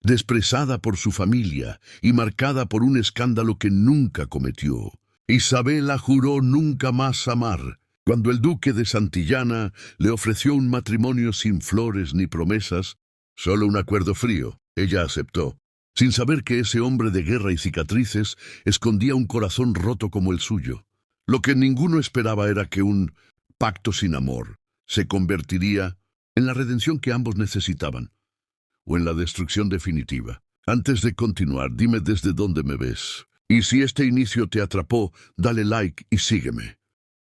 desprezada por su familia y marcada por un escándalo que nunca cometió. Isabela juró nunca más amar. Cuando el duque de Santillana le ofreció un matrimonio sin flores ni promesas, solo un acuerdo frío, ella aceptó, sin saber que ese hombre de guerra y cicatrices escondía un corazón roto como el suyo. Lo que ninguno esperaba era que un pacto sin amor se convertiría en la redención que ambos necesitaban, o en la destrucción definitiva. Antes de continuar, dime desde dónde me ves. Y si este inicio te atrapó, dale like y sígueme.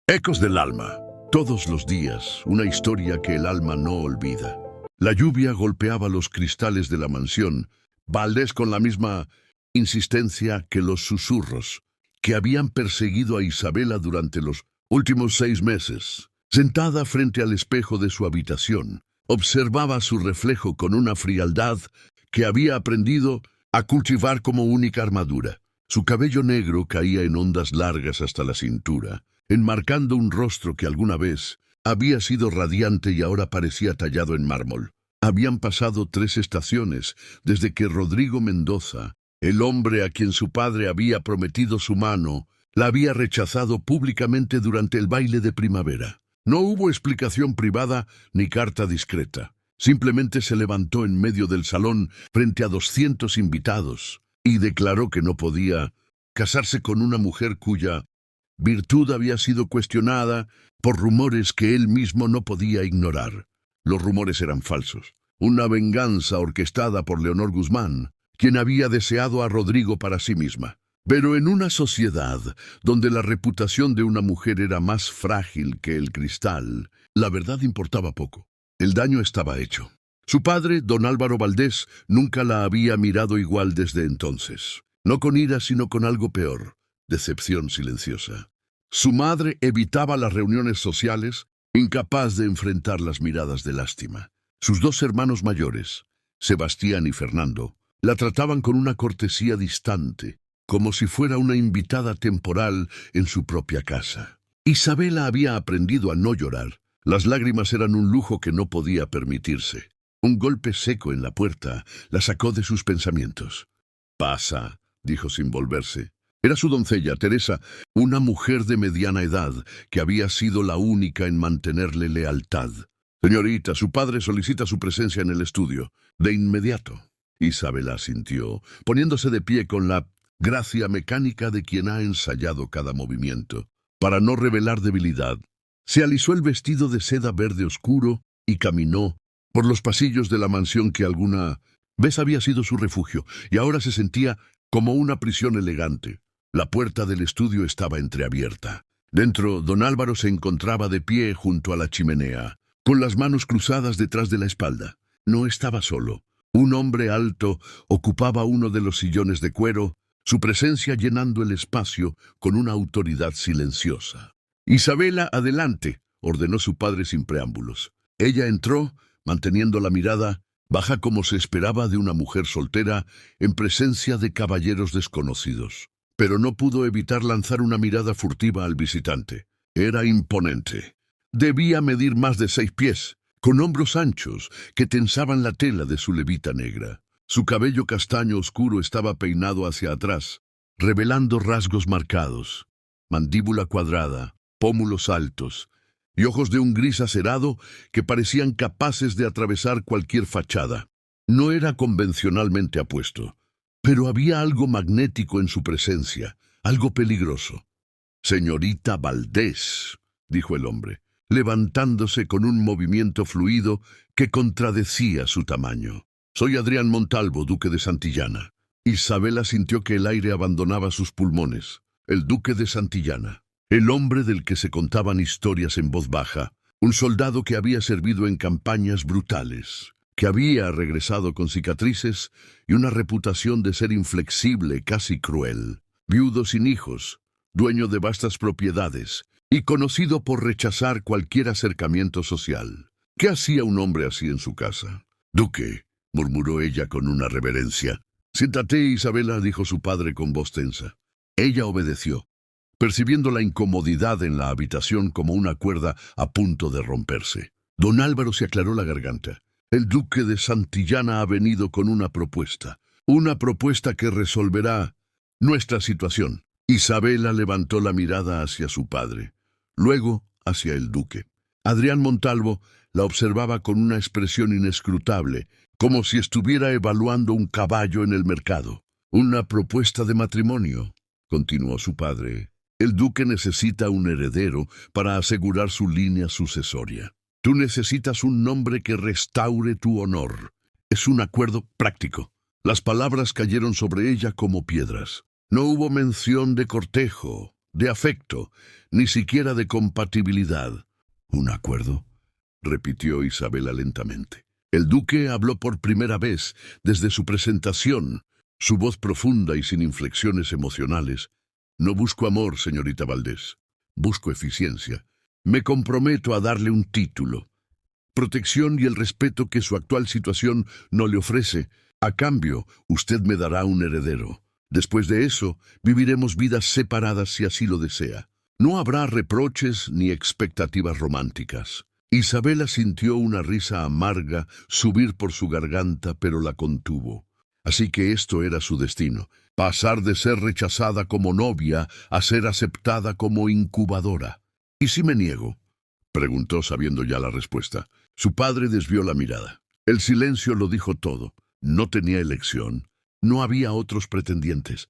Ecos del alma. Todos los días, una historia que el alma no olvida. La lluvia golpeaba los cristales de la mansión, Valdés con la misma insistencia que los susurros que habían perseguido a Isabela durante los últimos 6 meses. Sentada frente al espejo de su habitación, observaba su reflejo con una frialdad que había aprendido a cultivar como única armadura. Su cabello negro caía en ondas largas hasta la cintura, enmarcando un rostro que alguna vez había sido radiante y ahora parecía tallado en mármol. Habían pasado 3 estaciones desde que Rodrigo Mendoza, el hombre a quien su padre había prometido su mano, la había rechazado públicamente durante el baile de primavera. No hubo explicación privada ni carta discreta. Simplemente se levantó en medio del salón frente a 200 invitados y declaró que no podía casarse con una mujer cuya virtud había sido cuestionada por rumores que él mismo no podía ignorar. Los rumores eran falsos. Una venganza orquestada por Leonor Guzmán, quien había deseado a Rodrigo para sí misma. Pero en una sociedad donde la reputación de una mujer era más frágil que el cristal, la verdad importaba poco. El daño estaba hecho. Su padre, don Álvaro Valdés, nunca la había mirado igual desde entonces. No con ira, sino con algo peor: decepción silenciosa. Su madre evitaba las reuniones sociales, incapaz de enfrentar las miradas de lástima. Sus 2 hermanos mayores, Sebastián y Fernando, la trataban con una cortesía distante, como si fuera una invitada temporal en su propia casa. Isabela había aprendido a no llorar. Las lágrimas eran un lujo que no podía permitirse. Un golpe seco en la puerta la sacó de sus pensamientos. «Pasa», dijo sin volverse. Era su doncella, Teresa, una mujer de mediana edad que había sido la única en mantenerle lealtad. «Señorita, su padre solicita su presencia en el estudio. De inmediato». Isabela asintió, poniéndose de pie con la gracia mecánica de quien ha ensayado cada movimiento. Para no revelar debilidad, se alisó el vestido de seda verde oscuro y caminó por los pasillos de la mansión que alguna vez había sido su refugio y ahora se sentía como una prisión elegante. La puerta del estudio estaba entreabierta. Dentro, don Álvaro se encontraba de pie junto a la chimenea, con las manos cruzadas detrás de la espalda. No estaba solo. Un hombre alto ocupaba uno de los sillones de cuero, su presencia llenando el espacio con una autoridad silenciosa. «Isabela, adelante», ordenó su padre sin preámbulos. Ella entró, manteniendo la mirada baja como se esperaba de una mujer soltera en presencia de caballeros desconocidos. Pero no pudo evitar lanzar una mirada furtiva al visitante. Era imponente. Debía medir más de 6 pies, con hombros anchos que tensaban la tela de su levita negra. Su cabello castaño oscuro estaba peinado hacia atrás, revelando rasgos marcados: mandíbula cuadrada, pómulos altos y ojos de un gris acerado que parecían capaces de atravesar cualquier fachada. No era convencionalmente apuesto, pero había algo magnético en su presencia, algo peligroso. «Señorita Valdés», dijo el hombre, levantándose con un movimiento fluido que contradecía su tamaño. «Soy Adrián Montalvo, duque de Santillana». Isabela sintió que el aire abandonaba sus pulmones. El duque de Santillana, el hombre del que se contaban historias en voz baja, un soldado que había servido en campañas brutales, que había regresado con cicatrices y una reputación de ser inflexible, casi cruel, viudo sin hijos, dueño de vastas propiedades y conocido por rechazar cualquier acercamiento social. ¿Qué hacía un hombre así en su casa? «Duque», murmuró ella con una reverencia. «Siéntate, Isabela», dijo su padre con voz tensa. Ella obedeció, percibiendo la incomodidad en la habitación como una cuerda a punto de romperse. Don Álvaro se aclaró la garganta. El duque de Santillana ha venido con una propuesta que resolverá nuestra situación. Isabela levantó la mirada hacia su padre, luego hacia el duque. Adrián Montalvo la observaba con una expresión inescrutable, como si estuviera evaluando un caballo en el mercado. Una propuesta de matrimonio, continuó su padre. El duque necesita un heredero para asegurar su línea sucesoria. Tú necesitas un nombre que restaure tu honor. Es un acuerdo práctico. Las palabras cayeron sobre ella como piedras. No hubo mención de cortejo, de afecto, ni siquiera de compatibilidad. ¿Un acuerdo?, repitió Isabela lentamente. El duque habló por primera vez desde su presentación, su voz profunda y sin inflexiones emocionales. No busco amor, señorita Valdés. Busco eficiencia. Me comprometo a darle un título, protección y el respeto que su actual situación no le ofrece. A cambio, usted me dará un heredero. Después de eso, viviremos vidas separadas si así lo desea. No habrá reproches ni expectativas románticas. Isabela sintió una risa amarga subir por su garganta, pero la contuvo. Así que esto era su destino: pasar de ser rechazada como novia a ser aceptada como incubadora. ¿Y si me niego?, preguntó sabiendo ya la respuesta. Su padre desvió la mirada. El silencio lo dijo todo. No tenía elección. No había otros pretendientes.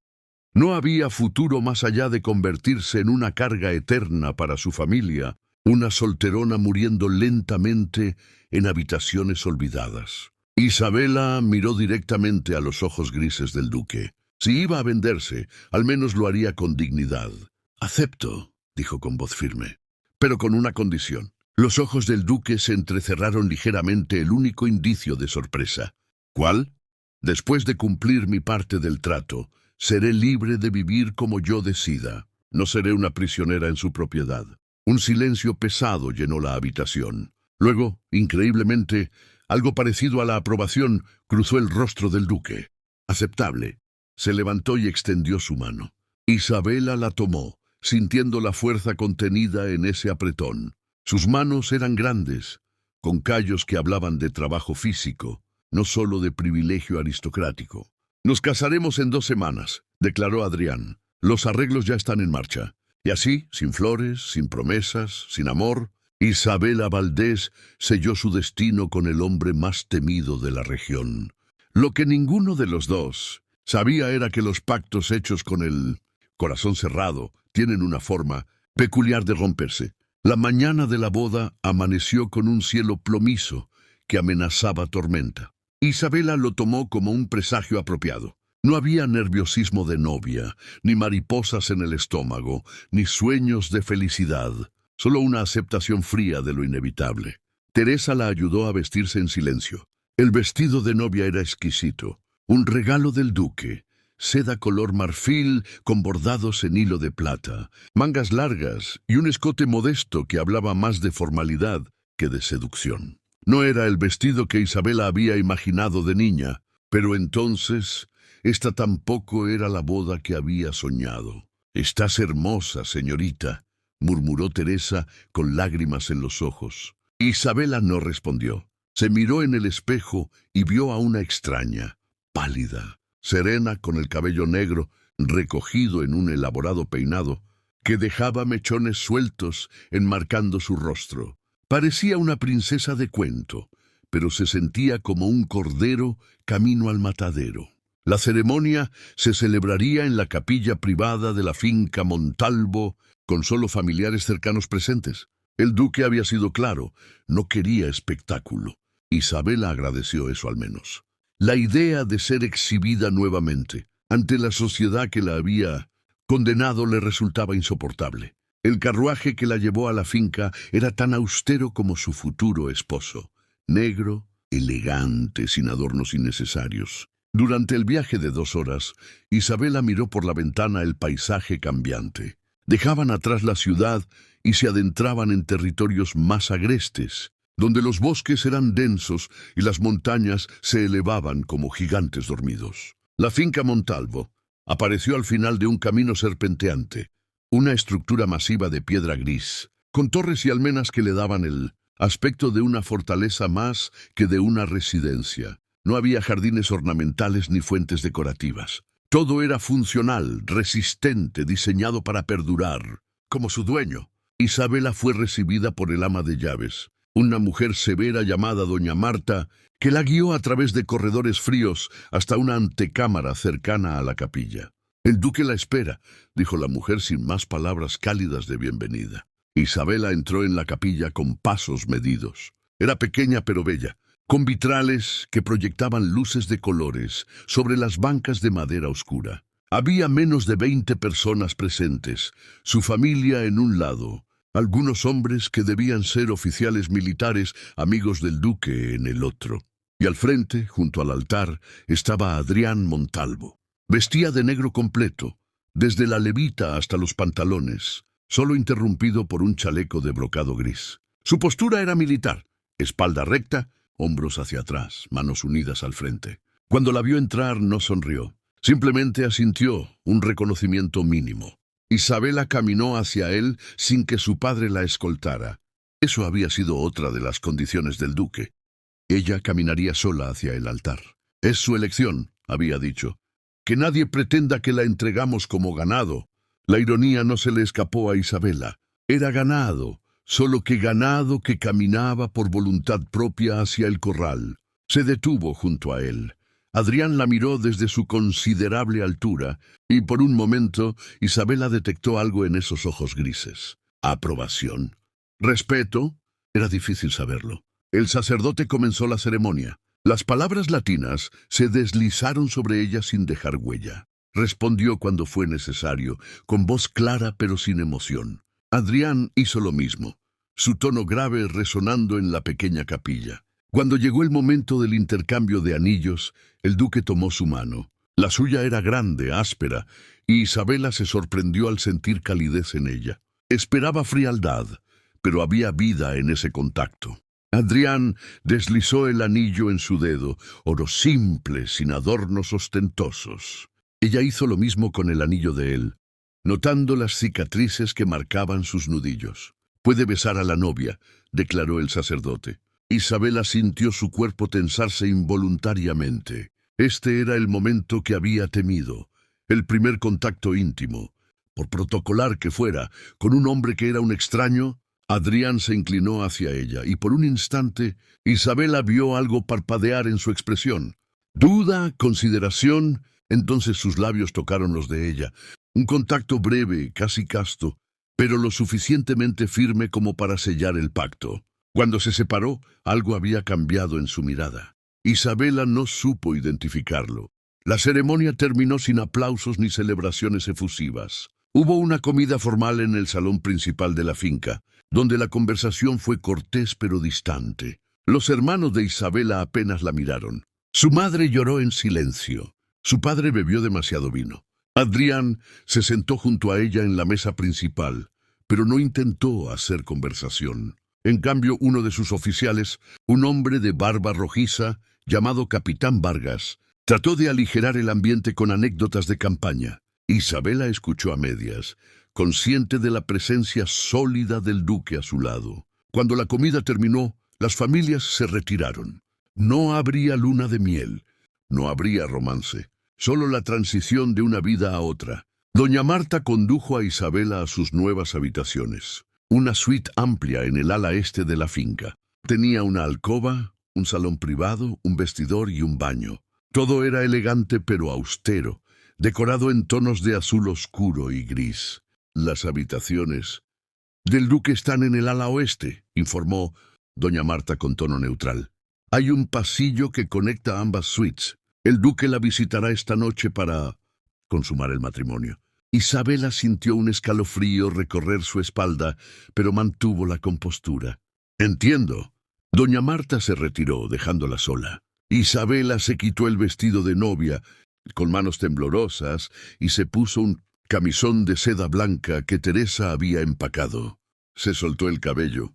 No había futuro más allá de convertirse en una carga eterna para su familia, una solterona muriendo lentamente en habitaciones olvidadas. Isabela miró directamente a los ojos grises del duque. Si iba a venderse, al menos lo haría con dignidad. «Acepto», dijo con voz firme, «pero con una condición». Los ojos del duque se entrecerraron ligeramente, el único indicio de sorpresa. «¿Cuál?» «Después de cumplir mi parte del trato, seré libre de vivir como yo decida. No seré una prisionera en su propiedad». Un silencio pesado llenó la habitación. Luego, increíblemente, algo parecido a la aprobación cruzó el rostro del duque. «Aceptable». Se levantó y extendió su mano. Isabela la tomó, sintiendo la fuerza contenida en ese apretón. Sus manos eran grandes, con callos que hablaban de trabajo físico, no solo de privilegio aristocrático. «Nos casaremos en 2 semanas», declaró Adrián. «Los arreglos ya están en marcha». Y así, sin flores, sin promesas, sin amor, Isabela Valdés selló su destino con el hombre más temido de la región. Lo que ninguno de los dos sabía era que los pactos hechos con el corazón cerrado tienen una forma peculiar de romperse. La mañana de la boda amaneció con un cielo plomizo que amenazaba tormenta. Isabela lo tomó como un presagio apropiado. No había nerviosismo de novia, ni mariposas en el estómago, ni sueños de felicidad, solo una aceptación fría de lo inevitable. Teresa la ayudó a vestirse en silencio. El vestido de novia era exquisito, un regalo del duque, seda color marfil con bordados en hilo de plata, mangas largas y un escote modesto que hablaba más de formalidad que de seducción. No era el vestido que Isabela había imaginado de niña, pero entonces esta tampoco era la boda que había soñado. «Estás hermosa, señorita», murmuró Teresa con lágrimas en los ojos. Isabela no respondió. Se miró en el espejo y vio a una extraña, pálida, serena, con el cabello negro recogido en un elaborado peinado que dejaba mechones sueltos enmarcando su rostro. Parecía una princesa de cuento, pero se sentía como un cordero camino al matadero. La ceremonia se celebraría en la capilla privada de la finca Montalvo, con solo familiares cercanos presentes. El duque había sido claro, no quería espectáculo. Isabela agradeció eso al menos. La idea de ser exhibida nuevamente ante la sociedad que la había condenado le resultaba insoportable. El carruaje que la llevó a la finca era tan austero como su futuro esposo, negro, elegante, sin adornos innecesarios. Durante el viaje de 2 horas, Isabela miró por la ventana el paisaje cambiante. Dejaban atrás la ciudad y se adentraban en territorios más agrestes, donde los bosques eran densos y las montañas se elevaban como gigantes dormidos. La finca Montalvo apareció al final de un camino serpenteante, una estructura masiva de piedra gris, con torres y almenas que le daban el aspecto de una fortaleza más que de una residencia. No había jardines ornamentales ni fuentes decorativas. Todo era funcional, resistente, diseñado para perdurar, como su dueño. Isabela fue recibida por el ama de llaves, una mujer severa llamada doña Marta, que la guió a través de corredores fríos hasta una antecámara cercana a la capilla. «El duque la espera», dijo la mujer sin más palabras cálidas de bienvenida. Isabela entró en la capilla con pasos medidos. Era pequeña pero bella, con vitrales que proyectaban luces de colores sobre las bancas de madera oscura. Había menos de 20 personas presentes, su familia en un lado, algunos hombres que debían ser oficiales militares amigos del duque en el otro. Y al frente, junto al altar, estaba Adrián Montalvo. Vestía de negro completo, desde la levita hasta los pantalones, solo interrumpido por un chaleco de brocado gris. Su postura era militar, espalda recta, hombros hacia atrás, manos unidas al frente. Cuando la vio entrar no sonrió, simplemente asintió, un reconocimiento mínimo. Isabela caminó hacia él sin que su padre la escoltara. Eso había sido otra de las condiciones del duque. Ella caminaría sola hacia el altar. «Es su elección», había dicho. «Que nadie pretenda que la entregamos como ganado». La ironía no se le escapó a Isabela. Era ganado, solo que ganado que caminaba por voluntad propia hacia el corral. Se detuvo junto a él. Adrián la miró desde su considerable altura, y por un momento Isabela detectó algo en esos ojos grises. ¿Aprobación? ¿Respeto? Era difícil saberlo. El sacerdote comenzó la ceremonia. Las palabras latinas se deslizaron sobre ella sin dejar huella. Respondió cuando fue necesario, con voz clara pero sin emoción. Adrián hizo lo mismo, su tono grave resonando en la pequeña capilla. Cuando llegó el momento del intercambio de anillos, el duque tomó su mano. La suya era grande, áspera, y Isabela se sorprendió al sentir calidez en ella. Esperaba frialdad, pero había vida en ese contacto. Adrián deslizó el anillo en su dedo, oro simple, sin adornos ostentosos. Ella hizo lo mismo con el anillo de él, notando las cicatrices que marcaban sus nudillos. «Puede besar a la novia», declaró el sacerdote. Isabela sintió su cuerpo tensarse involuntariamente. Este era el momento que había temido, el primer contacto íntimo. Por protocolar que fuera, con un hombre que era un extraño, Adrián se inclinó hacia ella, y por un instante Isabela vio algo parpadear en su expresión. Duda, consideración. Entonces sus labios tocaron los de ella. Un contacto breve, casi casto, pero lo suficientemente firme como para sellar el pacto. Cuando se separó, algo había cambiado en su mirada. Isabela no supo identificarlo. La ceremonia terminó sin aplausos ni celebraciones efusivas. Hubo una comida formal en el salón principal de la finca, donde la conversación fue cortés pero distante. Los hermanos de Isabela apenas la miraron. Su madre lloró en silencio. Su padre bebió demasiado vino. Adrián se sentó junto a ella en la mesa principal, pero no intentó hacer conversación. En cambio, uno de sus oficiales, un hombre de barba rojiza, llamado Capitán Vargas, trató de aligerar el ambiente con anécdotas de campaña. Isabela escuchó a medias, consciente de la presencia sólida del duque a su lado. Cuando la comida terminó, las familias se retiraron. No habría luna de miel, no habría romance. Solo la transición de una vida a otra. Doña Marta condujo a Isabela a sus nuevas habitaciones. Una suite amplia en el ala este de la finca. Tenía una alcoba, un salón privado, un vestidor y un baño. Todo era elegante pero austero, decorado en tonos de azul oscuro y gris. Las habitaciones del duque están en el ala oeste, informó doña Marta con tono neutral. Hay un pasillo que conecta ambas suites. El duque la visitará esta noche para consumar el matrimonio. Isabela sintió un escalofrío recorrer su espalda, pero mantuvo la compostura. «Entiendo». Doña Marta se retiró, dejándola sola. Isabela se quitó el vestido de novia, con manos temblorosas, y se puso un camisón de seda blanca que Teresa había empacado. Se soltó el cabello,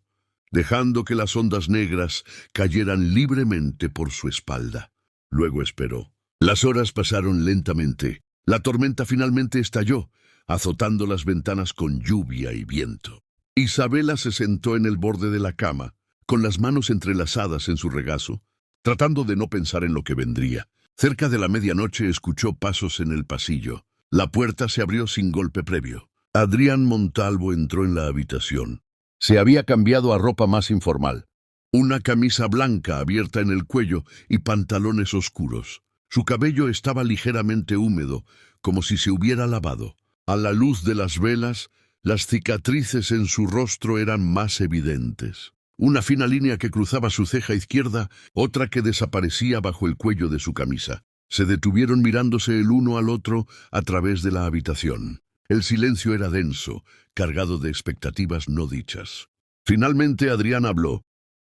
dejando que las ondas negras cayeran libremente por su espalda. Luego esperó. Las horas pasaron lentamente. La tormenta finalmente estalló, azotando las ventanas con lluvia y viento. Isabela se sentó en el borde de la cama, con las manos entrelazadas en su regazo, tratando de no pensar en lo que vendría. Cerca de la medianoche escuchó pasos en el pasillo. La puerta se abrió sin golpe previo. Adrián Montalvo entró en la habitación. Se había cambiado a ropa más informal. Una camisa blanca abierta en el cuello y pantalones oscuros. Su cabello estaba ligeramente húmedo, como si se hubiera lavado. A la luz de las velas, las cicatrices en su rostro eran más evidentes. Una fina línea que cruzaba su ceja izquierda, otra que desaparecía bajo el cuello de su camisa. Se detuvieron mirándose el uno al otro a través de la habitación. El silencio era denso, cargado de expectativas no dichas. Finalmente Adrián habló.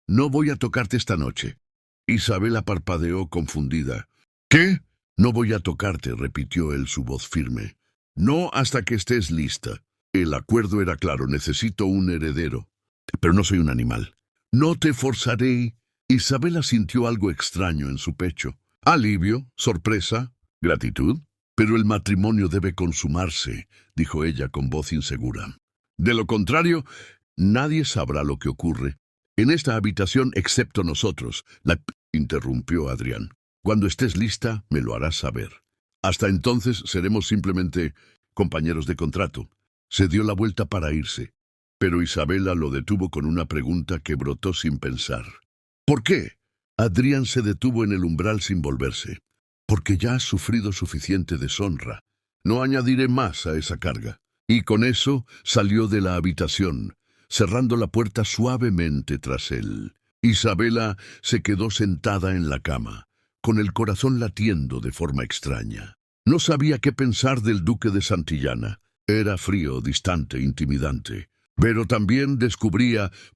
«No voy a tocarte esta noche». Isabela parpadeó confundida. «¿Qué?» «No voy a tocarte», repitió él su voz firme. «No hasta que estés lista». El acuerdo era claro, necesito un heredero. Pero no soy un animal. «No te forzaré». Isabela sintió algo extraño en su pecho. Alivio, sorpresa, gratitud. «Pero el matrimonio debe consumarse», dijo ella con voz insegura. «De lo contrario, nadie sabrá lo que ocurre en esta habitación excepto nosotros», la interrumpió Adrián. «Cuando estés lista, me lo harás saber. Hasta entonces seremos simplemente compañeros de contrato». Se dio la vuelta para irse, pero Isabela lo detuvo con una pregunta que brotó sin pensar. «¿Por qué?» Adrián se detuvo en el umbral sin volverse. «Porque ya has sufrido suficiente deshonra. No añadiré más a esa carga». Y con eso salió de la habitación, cerrando la puerta suavemente tras él. Isabela se quedó sentada en la cama, con el corazón latiendo de forma extraña. No sabía qué pensar del duque de Santillana. Era frío, distante, intimidante. Pero también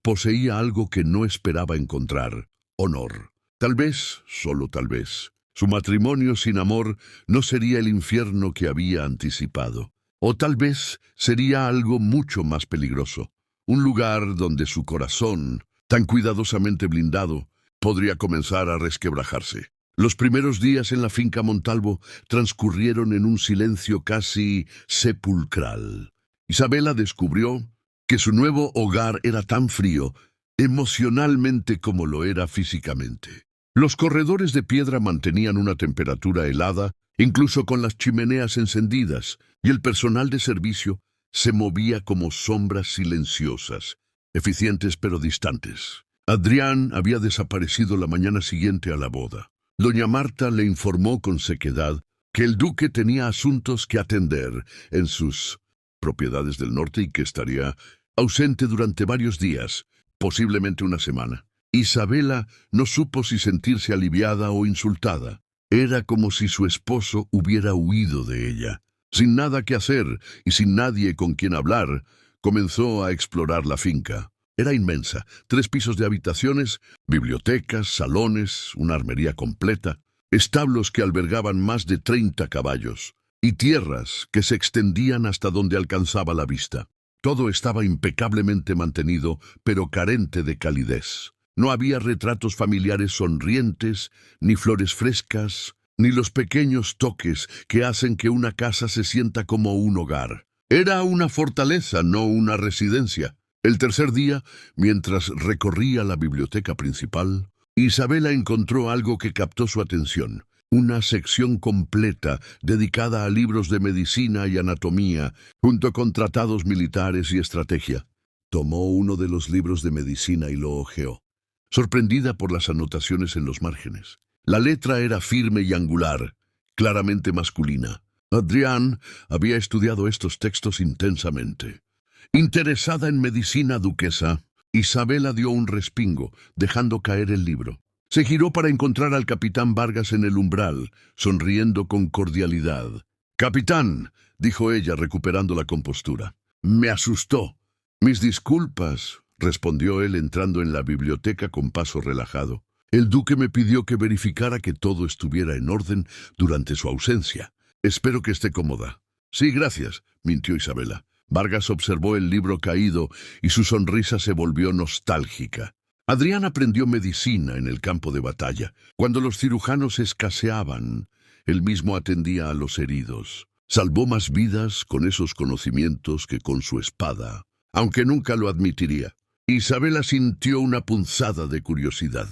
poseía algo que no esperaba encontrar: honor. Tal vez, solo tal vez, su matrimonio sin amor no sería el infierno que había anticipado. O tal vez sería algo mucho más peligroso. Un lugar donde su corazón, tan cuidadosamente blindado, podría comenzar a resquebrajarse. Los primeros días en la finca Montalvo transcurrieron en un silencio casi sepulcral. Isabela descubrió que su nuevo hogar era tan frío emocionalmente como lo era físicamente. Los corredores de piedra mantenían una temperatura helada, incluso con las chimeneas encendidas, y el personal de servicio se movía como sombras silenciosas, eficientes pero distantes. Adrián había desaparecido la mañana siguiente a la boda. Doña Marta le informó con sequedad que el duque tenía asuntos que atender en sus propiedades del norte y que estaría ausente durante varios días, posiblemente una semana. Isabela no supo si sentirse aliviada o insultada. Era como si su esposo hubiera huido de ella. Sin nada que hacer y sin nadie con quien hablar, comenzó a explorar la finca. Era inmensa, 3 pisos de habitaciones, bibliotecas, salones, una armería completa, establos que albergaban más de 30 caballos, y tierras que se extendían hasta donde alcanzaba la vista. Todo estaba impecablemente mantenido, pero carente de calidez. No había retratos familiares sonrientes, ni flores frescas, ni los pequeños toques que hacen que una casa se sienta como un hogar. Era una fortaleza, no una residencia. El tercer día, mientras recorría la biblioteca principal, Isabela encontró algo que captó su atención. Una sección completa dedicada a libros de medicina y anatomía, junto con tratados militares y estrategia. Tomó uno de los libros de medicina y lo hojeó, sorprendida por las anotaciones en los márgenes. La letra era firme y angular, claramente masculina. Adrián había estudiado estos textos intensamente. Interesada en medicina duquesa, Isabela dio un respingo, dejando caer el libro. Se giró para encontrar al capitán Vargas en el umbral, sonriendo con cordialidad. «Capitán», dijo ella, recuperando la compostura. «Me asustó». «Mis disculpas», respondió él entrando en la biblioteca con paso relajado. «El duque me pidió que verificara que todo estuviera en orden durante su ausencia. Espero que esté cómoda». «Sí, gracias», mintió Isabela. Vargas observó el libro caído y su sonrisa se volvió nostálgica. Adrián aprendió medicina en el campo de batalla. Cuando los cirujanos escaseaban, él mismo atendía a los heridos. Salvó más vidas con esos conocimientos que con su espada, aunque nunca lo admitiría. Isabela sintió una punzada de curiosidad.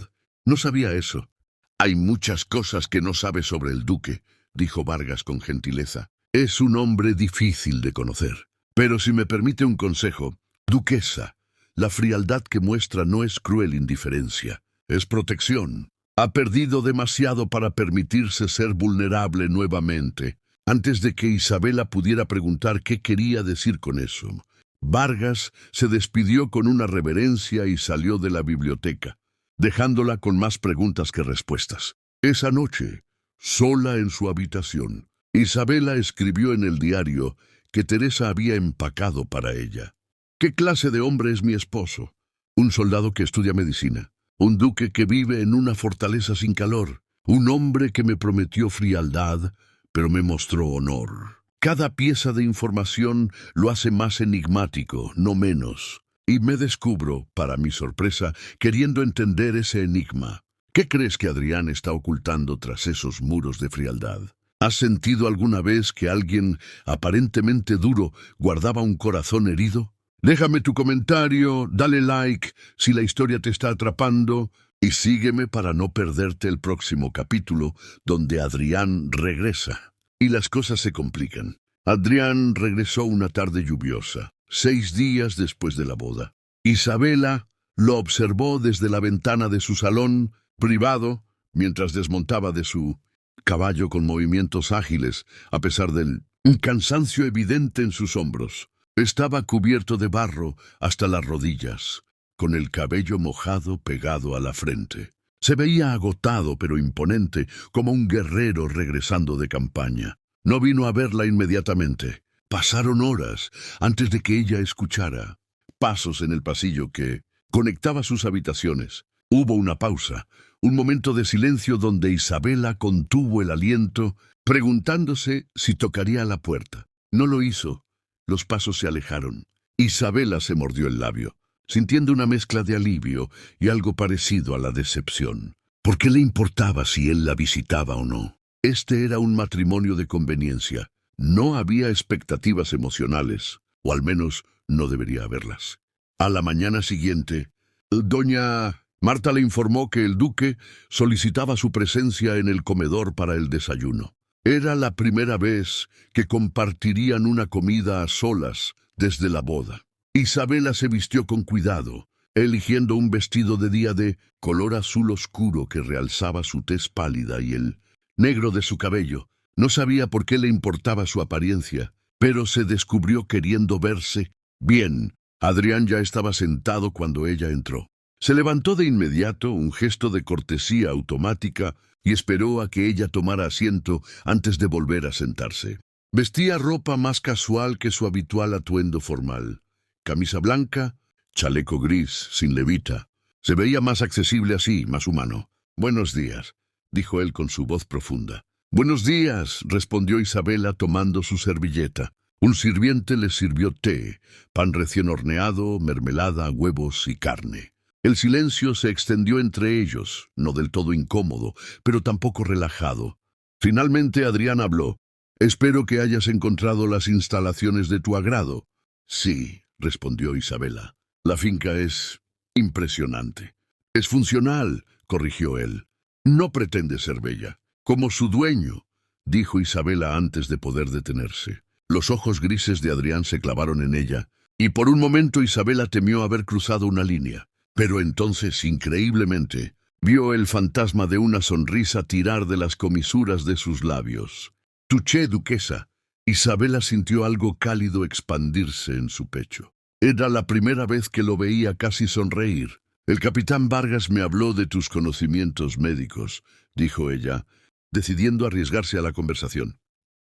No sabía eso. Hay muchas cosas que no sabe sobre el duque, dijo Vargas con gentileza. Es un hombre difícil de conocer. Pero si me permite un consejo, duquesa, la frialdad que muestra no es cruel indiferencia, es protección. Ha perdido demasiado para permitirse ser vulnerable nuevamente. Antes de que Isabela pudiera preguntar qué quería decir con eso, Vargas se despidió con una reverencia y salió de la biblioteca, dejándola con más preguntas que respuestas. Esa noche, sola en su habitación, Isabela escribió en el diario que Teresa había empacado para ella. ¿Qué clase de hombre es mi esposo? Un soldado que estudia medicina, un duque que vive en una fortaleza sin calor, un hombre que me prometió frialdad, pero me mostró honor. Cada pieza de información lo hace más enigmático, no menos. Y me descubro, para mi sorpresa, queriendo entender ese enigma. ¿Qué crees que Adrián está ocultando tras esos muros de frialdad? ¿Has sentido alguna vez que alguien aparentemente duro guardaba un corazón herido? Déjame tu comentario, dale like si la historia te está atrapando y sígueme para no perderte el próximo capítulo donde Adrián regresa. Y las cosas se complican. Adrián regresó una tarde lluviosa, 6 días después de la boda. Isabela lo observó desde la ventana de su salón privado mientras desmontaba de su caballo con movimientos ágiles, a pesar del cansancio evidente en sus hombros. Estaba cubierto de barro hasta las rodillas, con el cabello mojado pegado a la frente. Se veía agotado pero imponente, como un guerrero regresando de campaña. No vino a verla inmediatamente. Pasaron horas antes de que ella escuchara pasos en el pasillo que conectaba sus habitaciones. Hubo una pausa, un momento de silencio donde Isabela contuvo el aliento, preguntándose si tocaría la puerta. No lo hizo. Los pasos se alejaron. Isabela se mordió el labio, sintiendo una mezcla de alivio y algo parecido a la decepción. ¿Por qué le importaba si él la visitaba o no? Este era un matrimonio de conveniencia. No había expectativas emocionales, o al menos no debería haberlas. A la mañana siguiente, doña Marta le informó que el duque solicitaba su presencia en el comedor para el desayuno. Era la primera vez que compartirían una comida a solas desde la boda. Isabela se vistió con cuidado, eligiendo un vestido de día de color azul oscuro que realzaba su tez pálida y el negro de su cabello. No sabía por qué le importaba su apariencia, pero se descubrió queriendo verse bien. Adrián ya estaba sentado cuando ella entró. Se levantó de inmediato, un gesto de cortesía automática, y esperó a que ella tomara asiento antes de volver a sentarse. Vestía ropa más casual que su habitual atuendo formal. Camisa blanca, chaleco gris, sin levita. Se veía más accesible así, más humano. «Buenos días», dijo él con su voz profunda. «Buenos días», respondió Isabela tomando su servilleta. Un sirviente le sirvió té, pan recién horneado, mermelada, huevos y carne. El silencio se extendió entre ellos, no del todo incómodo, pero tampoco relajado. Finalmente Adrián habló. «Espero que hayas encontrado las instalaciones de tu agrado». «Sí», respondió Isabela. «La finca es impresionante». «Es funcional», corrigió él. «No pretende ser bella, como su dueño», dijo Isabela antes de poder detenerse. Los ojos grises de Adrián se clavaron en ella, y por un momento Isabela temió haber cruzado una línea. Pero entonces, increíblemente, vio el fantasma de una sonrisa tirar de las comisuras de sus labios. «Touché, duquesa». Isabela sintió algo cálido expandirse en su pecho. Era la primera vez que lo veía casi sonreír. «El capitán Vargas me habló de tus conocimientos médicos», dijo ella, decidiendo arriesgarse a la conversación.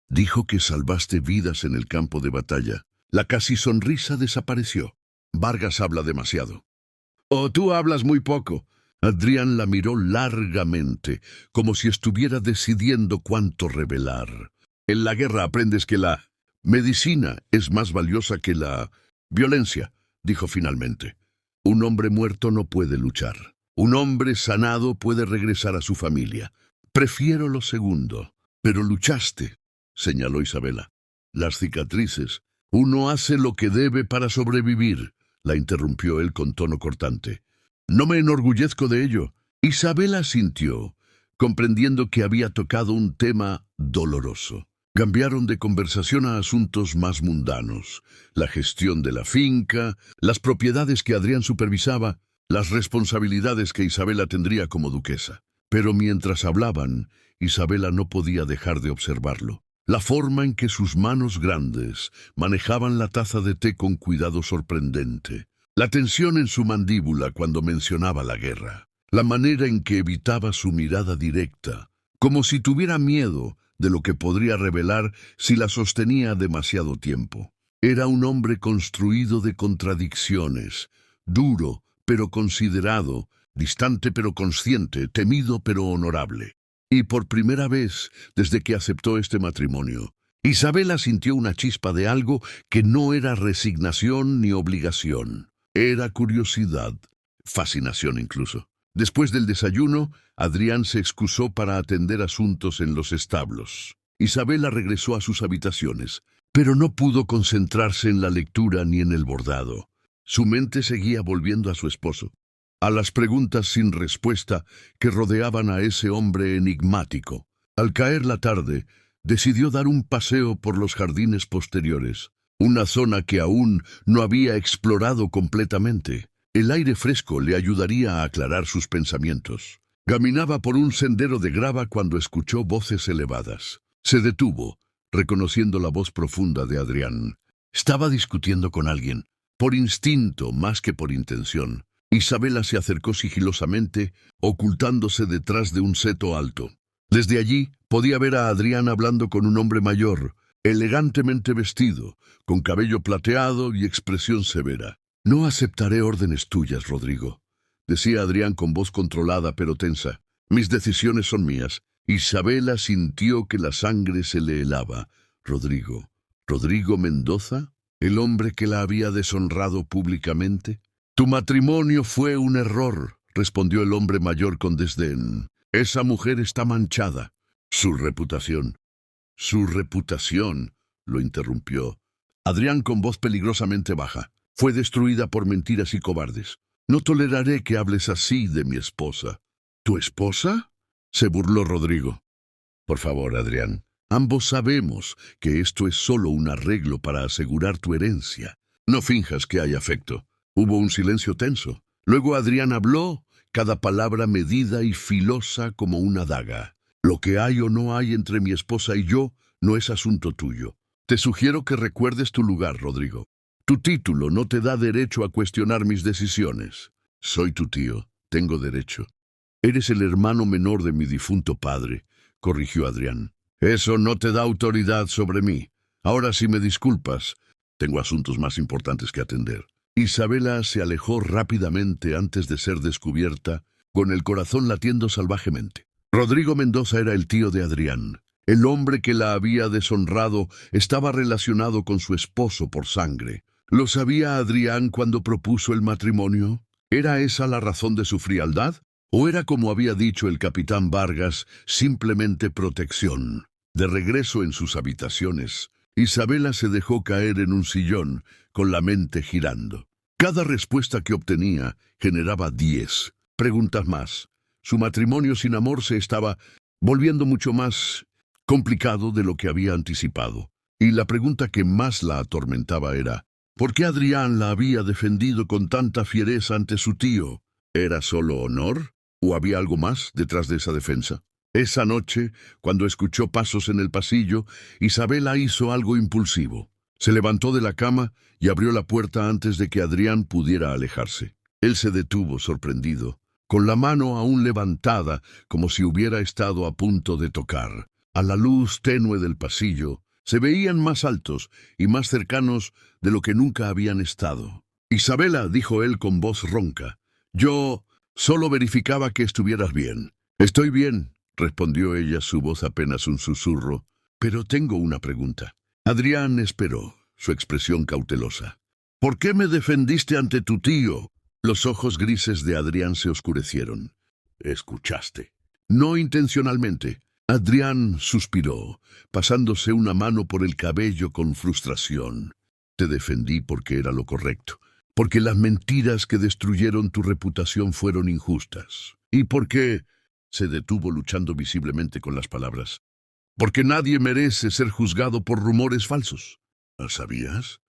«Dijo que salvaste vidas en el campo de batalla». La casi sonrisa desapareció. «Vargas habla demasiado». «Oh, tú hablas muy poco». Adrián la miró largamente, como si estuviera decidiendo cuánto revelar. «En la guerra aprendes que la medicina es más valiosa que la violencia», dijo finalmente. «Un hombre muerto no puede luchar. Un hombre sanado puede regresar a su familia. Prefiero lo segundo». «Pero luchaste», señaló Isabela. «Las cicatrices. Uno hace lo que debe para sobrevivir. la interrumpió él con tono cortante. No me enorgullezco de ello. Isabel asintió, comprendiendo que había tocado un tema doloroso. Cambiaron de conversación a asuntos más mundanos: la gestión de la finca, las propiedades que Adrián supervisaba, las responsabilidades que Isabela tendría como duquesa. Pero mientras hablaban, Isabela no podía dejar de observarlo. La forma en que sus manos grandes manejaban la taza de té con cuidado sorprendente. La tensión en su mandíbula cuando mencionaba la guerra. La manera en que evitaba su mirada directa, como si tuviera miedo de lo que podría revelar si la sostenía demasiado tiempo. Era un hombre construido de contradicciones, duro pero considerado, distante pero consciente, temido pero honorable. Y por primera vez, desde que aceptó este matrimonio, Isabela sintió una chispa de algo que no era resignación ni obligación. Era curiosidad, fascinación incluso. Después del desayuno, Adrián se excusó para atender asuntos en los establos. Isabela regresó a sus habitaciones, pero no pudo concentrarse en la lectura ni en el bordado. Su mente seguía volviendo a su esposo, a las preguntas sin respuesta que rodeaban a ese hombre enigmático. Al caer la tarde, decidió dar un paseo por los jardines posteriores, una zona que aún no había explorado completamente. El aire fresco le ayudaría a aclarar sus pensamientos. Caminaba por un sendero de grava cuando escuchó voces elevadas. Se detuvo, reconociendo la voz profunda de Adrián. Estaba discutiendo con alguien, por instinto más que por intención. Isabela se acercó sigilosamente, ocultándose detrás de un seto alto. Desde allí podía ver a Adrián hablando con un hombre mayor, elegantemente vestido, con cabello plateado y expresión severa. No aceptaré órdenes tuyas, Rodrigo, decía Adrián con voz controlada pero tensa. Mis decisiones son mías. Isabela sintió que la sangre se le helaba. Rodrigo. ¿Rodrigo Mendoza? ¿El hombre que la había deshonrado públicamente? Tu matrimonio fue un error, respondió el hombre mayor con desdén. Esa mujer está manchada. Su reputación. Su reputación, lo interrumpió Adrián con voz peligrosamente baja. Fue destruida por mentiras y cobardes. No toleraré que hables así de mi esposa. ¿Tu esposa?, se burló Rodrigo. Por favor, Adrián, ambos sabemos que esto es solo un arreglo para asegurar tu herencia. No finjas que hay afecto. Hubo un silencio tenso. Luego Adrián habló, cada palabra medida y filosa como una daga. Lo que hay o no hay entre mi esposa y yo no es asunto tuyo. Te sugiero que recuerdes tu lugar, Rodrigo. Tu título no te da derecho a cuestionar mis decisiones. Soy tu tío, tengo derecho. Eres el hermano menor de mi difunto padre, corrigió Adrián. Eso no te da autoridad sobre mí. Ahora, si me disculpas, tengo asuntos más importantes que atender. Isabela se alejó rápidamente antes de ser descubierta, con el corazón latiendo salvajemente. Rodrigo Mendoza era el tío de Adrián. El hombre que la había deshonrado estaba relacionado con su esposo por sangre. ¿Lo sabía Adrián cuando propuso el matrimonio? ¿Era esa la razón de su frialdad? ¿O era, como había dicho el capitán Vargas, simplemente protección? De regreso en sus habitaciones, Isabela se dejó caer en un sillón, con la mente girando. Cada respuesta que obtenía generaba 10 preguntas más. Su matrimonio sin amor se estaba volviendo mucho más complicado de lo que había anticipado. Y la pregunta que más la atormentaba era: ¿por qué Adrián la había defendido con tanta fiereza ante su tío? ¿Era solo honor? ¿O había algo más detrás de esa defensa? Esa noche, cuando escuchó pasos en el pasillo, Isabela hizo algo impulsivo. Se levantó de la cama y abrió la puerta antes de que Adrián pudiera alejarse. Él se detuvo, sorprendido, con la mano aún levantada, como si hubiera estado a punto de tocar. A la luz tenue del pasillo, se veían más altos y más cercanos de lo que nunca habían estado. Isabela, dijo él con voz ronca, yo solo verificaba que estuvieras bien. Estoy bien, respondió ella, su voz apenas un susurro, pero tengo una pregunta. Adrián esperó, su expresión cautelosa. ¿Por qué me defendiste ante tu tío? Los ojos grises de Adrián se oscurecieron. Escuchaste. No intencionalmente. Adrián suspiró, pasándose una mano por el cabello con frustración. Te defendí porque era lo correcto. porque las mentiras que destruyeron tu reputación fueron injustas. ¿Y por qué? Se detuvo luchando visiblemente con las palabras. Porque nadie merece ser juzgado por rumores falsos. ¿Lo sabías?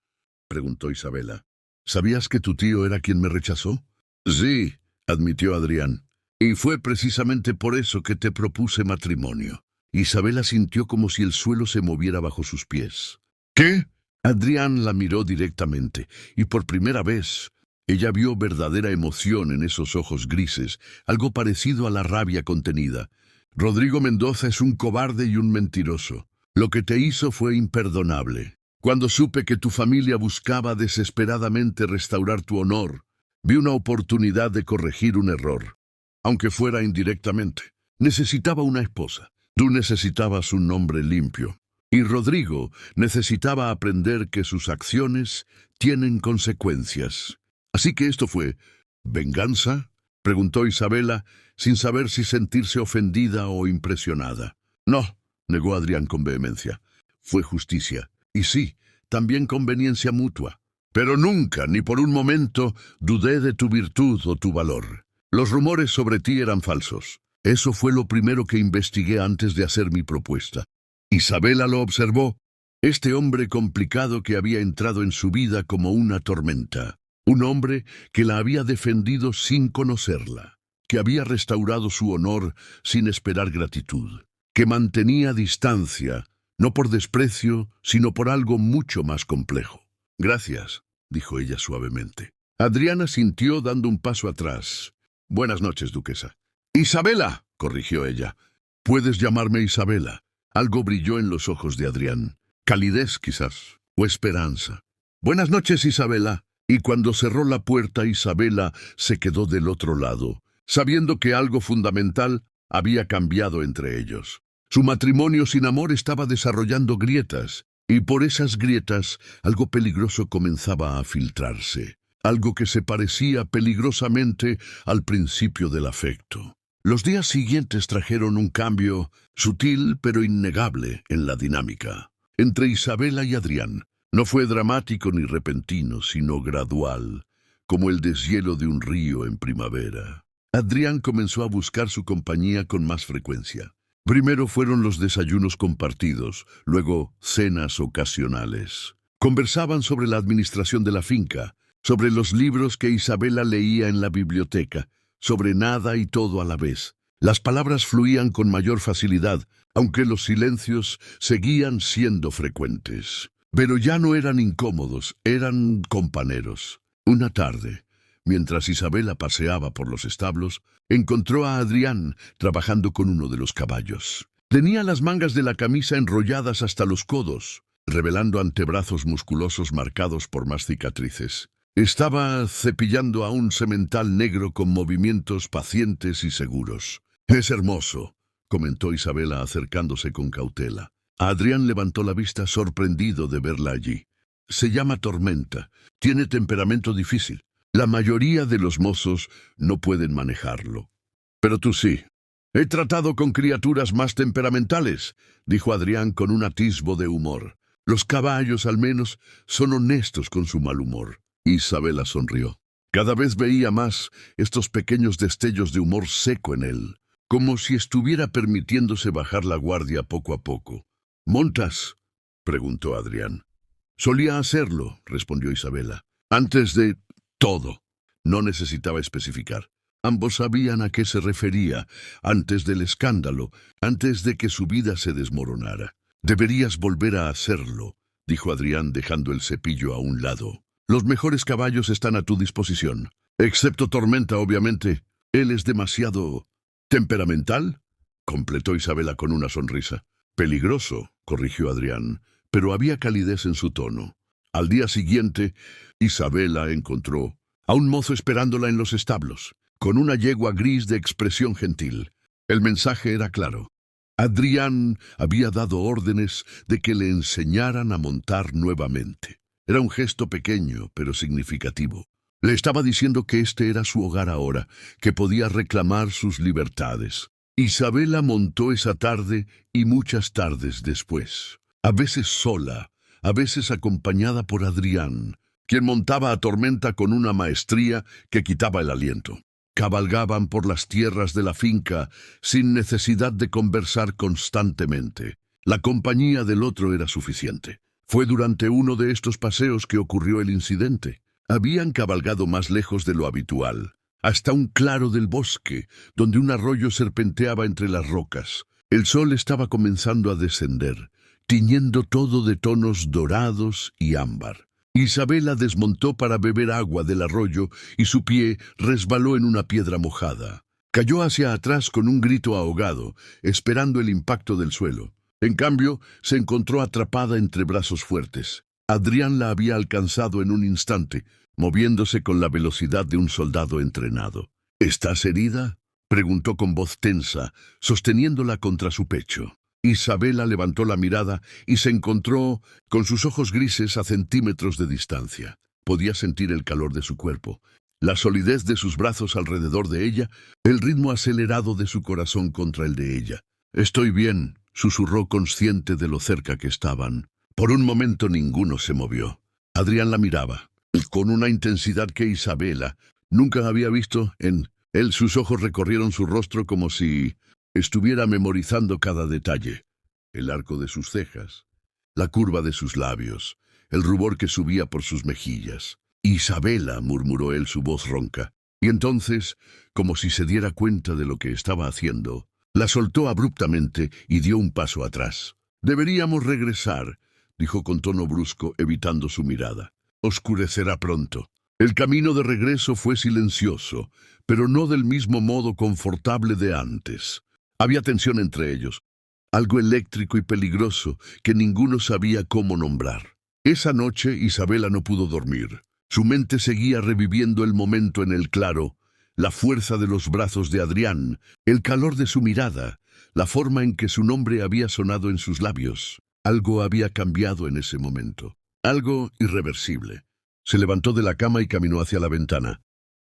Preguntó Isabela. ¿Sabías que tu tío era quien me rechazó? Sí, admitió Adrián. Y fue precisamente por eso que te propuse matrimonio. Isabela sintió como si el suelo se moviera bajo sus pies. ¿Qué? Adrián la miró directamente, y por primera vez ella vio verdadera emoción en esos ojos grises, algo parecido a la rabia contenida. Rodrigo Mendoza es un cobarde y un mentiroso. Lo que te hizo fue imperdonable. Cuando supe que tu familia buscaba desesperadamente restaurar tu honor, vi una oportunidad de corregir un error, aunque fuera indirectamente. Necesitaba una esposa. Tú necesitabas un hombre limpio. Y Rodrigo necesitaba aprender que sus acciones tienen consecuencias. Así que esto fue ¿venganza?, preguntó Isabela, sin saber si sentirse ofendida o impresionada. No, negó Adrián con vehemencia. Fue justicia. Y sí, también conveniencia mutua. Pero nunca, ni por un momento, dudé de tu virtud o tu valor. Los rumores sobre ti eran falsos. Eso fue lo primero que investigué antes de hacer mi propuesta. Isabela lo observó. Este hombre complicado que había entrado en su vida como una tormenta. Un hombre que la había defendido sin conocerla, que había restaurado su honor sin esperar gratitud, que mantenía distancia, no por desprecio, sino por algo mucho más complejo. Gracias, dijo ella suavemente. Adriana sintió dando un paso atrás. Buenas noches, duquesa. Isabela, corrigió ella. Puedes llamarme Isabela. Algo brilló en los ojos de Adrián. Calidez, quizás, o esperanza. Buenas noches, Isabela. Y cuando cerró la puerta, Isabela se quedó del otro lado, sabiendo que algo fundamental había cambiado entre ellos. Su matrimonio sin amor estaba desarrollando grietas, y por esas grietas algo peligroso comenzaba a filtrarse, algo que se parecía peligrosamente al principio del afecto. Los días siguientes trajeron un cambio sutil pero innegable en la dinámica entre Isabela y Adrián. No fue dramático ni repentino, sino gradual, como el deshielo de un río en primavera. Adrián comenzó a buscar su compañía con más frecuencia. Primero fueron los desayunos compartidos, luego cenas ocasionales. Conversaban sobre la administración de la finca, sobre los libros que Isabela leía en la biblioteca, sobre nada y todo a la vez. Las palabras fluían con mayor facilidad, aunque los silencios seguían siendo frecuentes. Pero ya no eran incómodos, eran compañeros. Una tarde, mientras Isabela paseaba por los establos, encontró a Adrián trabajando con uno de los caballos. Tenía las mangas de la camisa enrolladas hasta los codos, revelando antebrazos musculosos marcados por más cicatrices. Estaba cepillando a un semental negro con movimientos pacientes y seguros. «Es hermoso», comentó Isabela acercándose con cautela. Adrián levantó la vista sorprendido de verla allí. Se llama Tormenta. Tiene temperamento difícil. La mayoría de los mozos no pueden manejarlo. Pero tú sí. He tratado con criaturas más temperamentales, dijo Adrián con un atisbo de humor. Los caballos, al menos, son honestos con su mal humor. Isabela sonrió. Cada vez veía más estos pequeños destellos de humor seco en él, como si estuviera permitiéndose bajar la guardia poco a poco. ¿Montas?, preguntó Adrián. Solía hacerlo, respondió Isabela. Antes de todo. No necesitaba especificar. Ambos sabían a qué se refería, antes del escándalo, antes de que su vida se desmoronara. Deberías volver a hacerlo, dijo Adrián dejando el cepillo a un lado. Los mejores caballos están a tu disposición. Excepto Tormenta, obviamente. Él es demasiado temperamental, completó Isabela con una sonrisa. Peligroso, corrigió Adrián, pero había calidez en su tono. Al día siguiente, Isabela encontró a un mozo esperándola en los establos, con una yegua gris de expresión gentil. El mensaje era claro. Adrián había dado órdenes de que le enseñaran a montar nuevamente. Era un gesto pequeño, pero significativo. Le estaba diciendo que este era su hogar ahora, que podía reclamar sus libertades. Isabela montó esa tarde y muchas tardes después, a veces sola, a veces acompañada por Adrián, quien montaba a Tormenta con una maestría que quitaba el aliento. Cabalgaban por las tierras de la finca sin necesidad de conversar constantemente. La compañía del otro era suficiente. Fue durante uno de estos paseos que ocurrió el incidente. Habían cabalgado más lejos de lo habitual, hasta un claro del bosque, donde un arroyo serpenteaba entre las rocas. El sol estaba comenzando a descender, tiñendo todo de tonos dorados y ámbar. Isabela desmontó para beber agua del arroyo y su pie resbaló en una piedra mojada. Cayó hacia atrás con un grito ahogado, esperando el impacto del suelo. En cambio, se encontró atrapada entre brazos fuertes. Adrián la había alcanzado en un instante, moviéndose con la velocidad de un soldado entrenado. ¿Estás herida?, preguntó con voz tensa, sosteniéndola contra su pecho. Isabela levantó la mirada y se encontró con sus ojos grises a centímetros de distancia. Podía sentir el calor de su cuerpo, la solidez de sus brazos alrededor de ella, el ritmo acelerado de su corazón contra el de ella. «Estoy bien», susurró consciente de lo cerca que estaban. Por un momento ninguno se movió. Adrián la miraba, con una intensidad que Isabela nunca había visto en él. Sus ojos recorrieron su rostro como si estuviera memorizando cada detalle. El arco de sus cejas, la curva de sus labios, el rubor que subía por sus mejillas. «Isabela», murmuró él, su voz ronca. Y entonces, como si se diera cuenta de lo que estaba haciendo, la soltó abruptamente y dio un paso atrás. «Deberíamos regresar», dijo con tono brusco, evitando su mirada. «Oscurecerá pronto». El camino de regreso fue silencioso, pero no del mismo modo confortable de antes. Había tensión entre ellos, algo eléctrico y peligroso que ninguno sabía cómo nombrar. Esa noche Isabela no pudo dormir. Su mente seguía reviviendo el momento en el claro, la fuerza de los brazos de Adrián, el calor de su mirada, la forma en que su nombre había sonado en sus labios. Algo había cambiado en ese momento, algo irreversible. Se levantó de la cama y caminó hacia la ventana,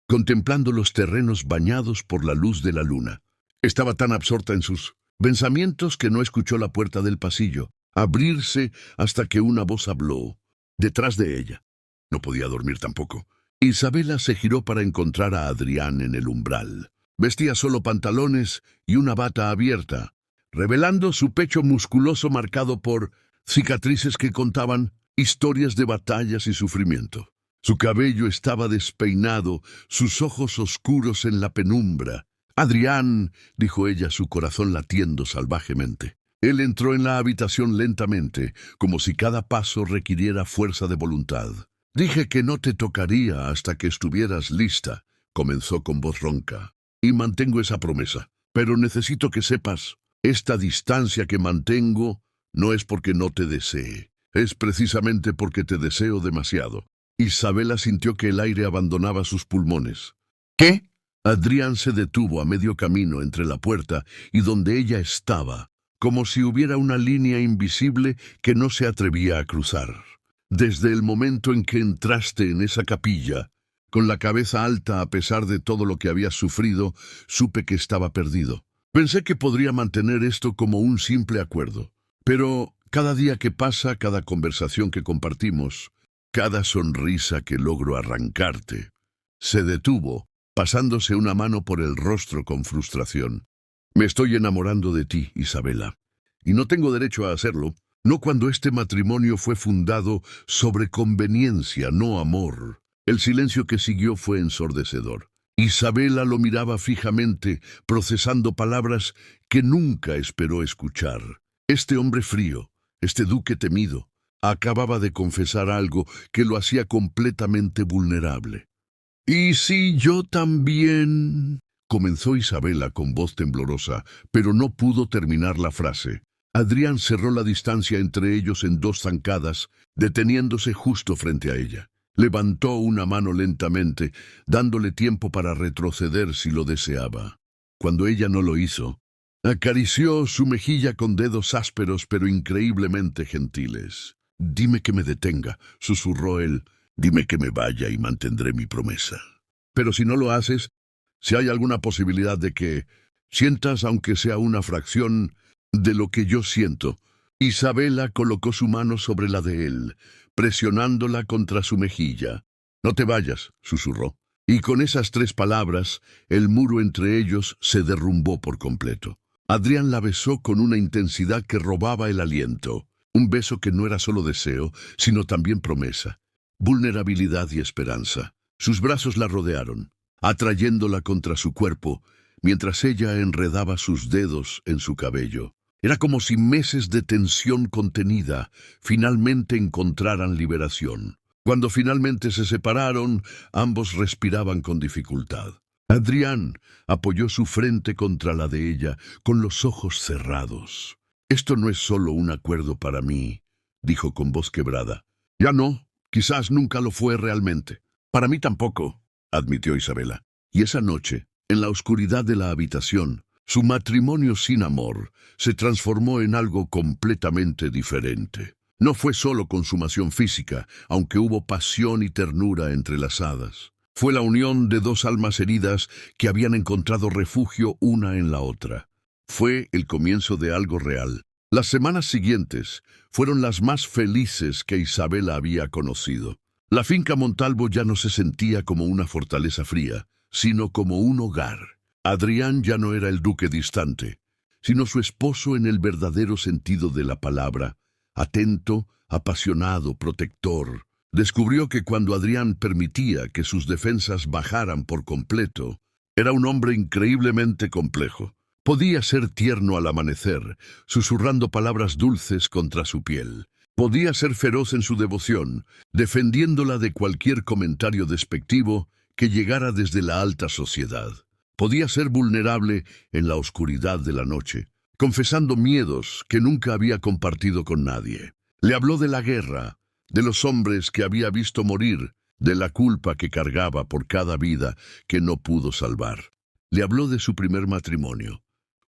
contemplando los terrenos bañados por la luz de la luna. Estaba tan absorta en sus pensamientos que no escuchó la puerta del pasillo abrirse hasta que una voz habló detrás de ella. No podía dormir tampoco. Isabela se giró para encontrar a Adrián en el umbral. Vestía solo pantalones y una bata abierta, revelando su pecho musculoso marcado por cicatrices que contaban historias de batallas y sufrimiento. Su cabello estaba despeinado, sus ojos oscuros en la penumbra. «Adrián», dijo ella, su corazón latiendo salvajemente. Él entró en la habitación lentamente, como si cada paso requiriera fuerza de voluntad. «Dije que no te tocaría hasta que estuvieras lista», comenzó con voz ronca. «Y mantengo esa promesa. Pero necesito que sepas, esta distancia que mantengo no es porque no te desee. Es precisamente porque te deseo demasiado». Isabela sintió que el aire abandonaba sus pulmones. «¿Qué?». Adrián se detuvo a medio camino entre la puerta y donde ella estaba, como si hubiera una línea invisible que no se atrevía a cruzar. «Desde el momento en que entraste en esa capilla, con la cabeza alta a pesar de todo lo que habías sufrido, supe que estaba perdido. Pensé que podría mantener esto como un simple acuerdo. Pero cada día que pasa, cada conversación que compartimos, cada sonrisa que logro arrancarte». Se detuvo, pasándose una mano por el rostro con frustración. «Me estoy enamorando de ti, Isabela. Y no tengo derecho a hacerlo. No cuando este matrimonio fue fundado sobre conveniencia, no amor». El silencio que siguió fue ensordecedor. Isabela lo miraba fijamente, procesando palabras que nunca esperó escuchar. Este hombre frío, este duque temido, acababa de confesar algo que lo hacía completamente vulnerable. «¿Y si yo también?», comenzó Isabela con voz temblorosa, pero no pudo terminar la frase. Adrián cerró la distancia entre ellos en 2 zancadas, deteniéndose justo frente a ella. Levantó una mano lentamente, dándole tiempo para retroceder si lo deseaba. Cuando ella no lo hizo, acarició su mejilla con dedos ásperos pero increíblemente gentiles. «Dime que me detenga», susurró él. «Dime que me vaya y mantendré mi promesa. Pero si no lo haces, si hay alguna posibilidad de que sientas, aunque sea una fracción de lo que yo siento, Isabela colocó su mano sobre la de él, presionándola contra su mejilla. «No te vayas», susurró. Y con esas 3 palabras, el muro entre ellos se derrumbó por completo. Adrián la besó con una intensidad que robaba el aliento. Un beso que no era solo deseo, sino también promesa, vulnerabilidad y esperanza. Sus brazos la rodearon, atrayéndola contra su cuerpo, mientras ella enredaba sus dedos en su cabello. Era como si meses de tensión contenida finalmente encontraran liberación. Cuando finalmente se separaron, ambos respiraban con dificultad. Adrián apoyó su frente contra la de ella, con los ojos cerrados. «Esto no es solo un acuerdo para mí», dijo con voz quebrada. «Ya no, quizás nunca lo fue realmente». «Para mí tampoco», admitió Isabela. Y esa noche, en la oscuridad de la habitación, su matrimonio sin amor se transformó en algo completamente diferente. No fue solo consumación física, aunque hubo pasión y ternura entrelazadas. Fue la unión de 2 almas heridas que habían encontrado refugio una en la otra. Fue el comienzo de algo real. Las semanas siguientes fueron las más felices que Isabela había conocido. La finca Montalvo ya no se sentía como una fortaleza fría, sino como un hogar. Adrián ya no era el duque distante, sino su esposo en el verdadero sentido de la palabra, atento, apasionado, protector. Descubrió que cuando Adrián permitía que sus defensas bajaran por completo, era un hombre increíblemente complejo. Podía ser tierno al amanecer, susurrando palabras dulces contra su piel. Podía ser feroz en su devoción, defendiéndola de cualquier comentario despectivo que llegara desde la alta sociedad. Podía ser vulnerable en la oscuridad de la noche, confesando miedos que nunca había compartido con nadie. Le habló de la guerra, de los hombres que había visto morir, de la culpa que cargaba por cada vida que no pudo salvar. Le habló de su primer matrimonio,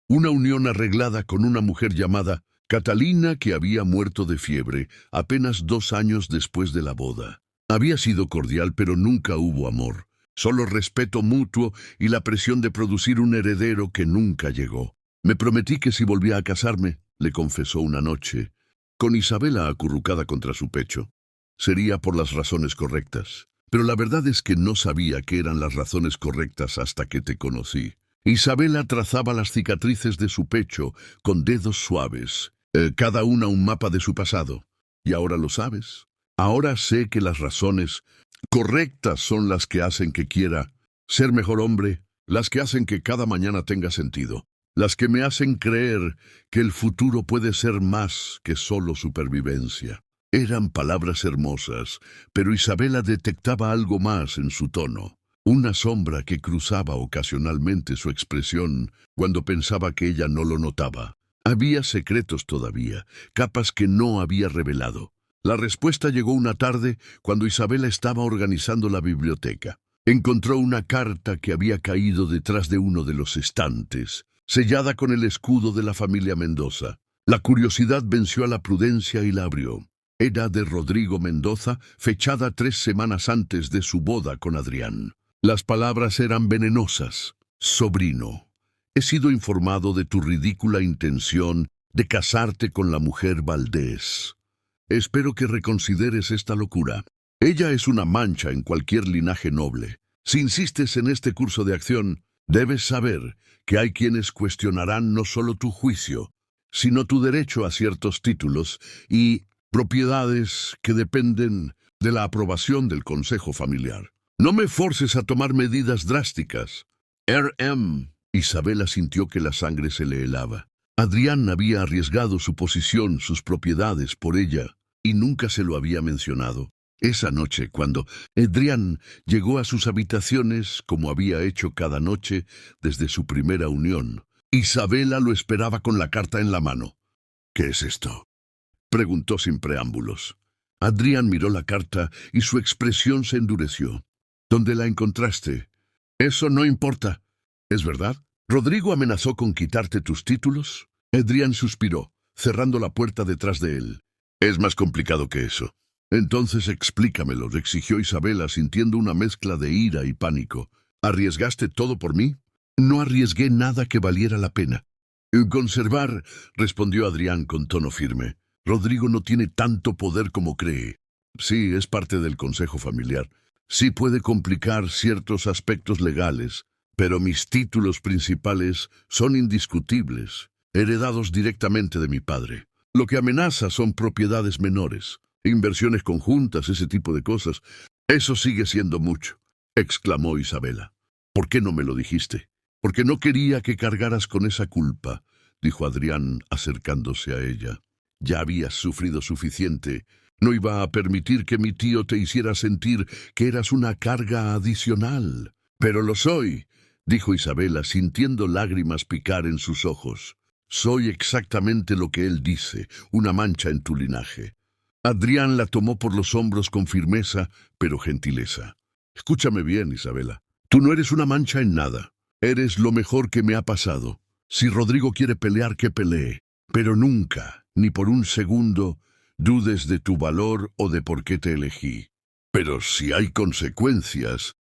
una unión arreglada con una mujer llamada Catalina que había muerto de fiebre apenas 2 años después de la boda. Había sido cordial, pero nunca hubo amor, solo respeto mutuo y la presión de producir un heredero que nunca llegó. «Me prometí que si volvía a casarme», le confesó una noche, con Isabela acurrucada contra su pecho, «sería por las razones correctas. Pero la verdad es que no sabía qué eran las razones correctas hasta que te conocí». Isabela trazaba las cicatrices de su pecho con dedos suaves, cada una un mapa de su pasado. «Y ahora lo sabes. Ahora sé que las razones correctas son las que hacen que quiera ser mejor hombre, las que hacen que cada mañana tenga sentido, las que me hacen creer que el futuro puede ser más que solo supervivencia». Eran palabras hermosas, pero Isabela detectaba algo más en su tono. Una sombra que cruzaba ocasionalmente su expresión cuando pensaba que ella no lo notaba. Había secretos todavía, capas que no había revelado. La respuesta llegó una tarde cuando Isabela estaba organizando la biblioteca. Encontró una carta que había caído detrás de uno de los estantes, sellada con el escudo de la familia Mendoza. La curiosidad venció a la prudencia y la abrió. Era de Rodrigo Mendoza, fechada 3 semanas antes de su boda con Adrián. Las palabras eran venenosas. «Sobrino, he sido informado de tu ridícula intención de casarte con la mujer Valdés. Espero que reconsideres esta locura. Ella es una mancha en cualquier linaje noble. Si insistes en este curso de acción, debes saber que hay quienes cuestionarán no solo tu juicio, sino tu derecho a ciertos títulos y propiedades que dependen de la aprobación del consejo familiar. No me forces a tomar medidas drásticas». Isabela sintió que la sangre se le helaba. Adrián había arriesgado su posición, sus propiedades por ella, y nunca se lo había mencionado. Esa noche, cuando Adrián llegó a sus habitaciones, como había hecho cada noche desde su primera unión, Isabela lo esperaba con la carta en la mano. «¿Qué es esto?», preguntó sin preámbulos. Adrián miró la carta y su expresión se endureció. «¿Dónde la encontraste?». «Eso no importa». «¿Es verdad? ¿Rodrigo amenazó con quitarte tus títulos?». Adrián suspiró, cerrando la puerta detrás de él. «Es más complicado que eso». «Entonces explícamelo», exigió Isabela, sintiendo una mezcla de ira y pánico. «¿Arriesgaste todo por mí?». «No arriesgué nada que valiera la pena». Conservar, respondió Adrián con tono firme. Rodrigo no tiene tanto poder como cree. Sí, es parte del consejo familiar. Sí puede complicar ciertos aspectos legales, pero mis títulos principales son indiscutibles, heredados directamente de mi padre. Lo que amenaza son propiedades menores, inversiones conjuntas, ese tipo de cosas. Eso sigue siendo mucho, exclamó Isabela. ¿Por qué no me lo dijiste? Porque no quería que cargaras con esa culpa, dijo Adrián acercándose a ella. Ya habías sufrido suficiente. No iba a permitir que mi tío te hiciera sentir que eras una carga adicional. Pero lo soy, dijo Isabela, sintiendo lágrimas picar en sus ojos. Soy exactamente lo que él dice, una mancha en tu linaje. Adrián la tomó por los hombros con firmeza, pero gentileza. Escúchame bien, Isabela. Tú no eres una mancha en nada. Eres lo mejor que me ha pasado. Si Rodrigo quiere pelear, que pelee. Pero nunca, ni por un segundo, dudes de tu valor o de por qué te elegí. Pero si hay consecuencias,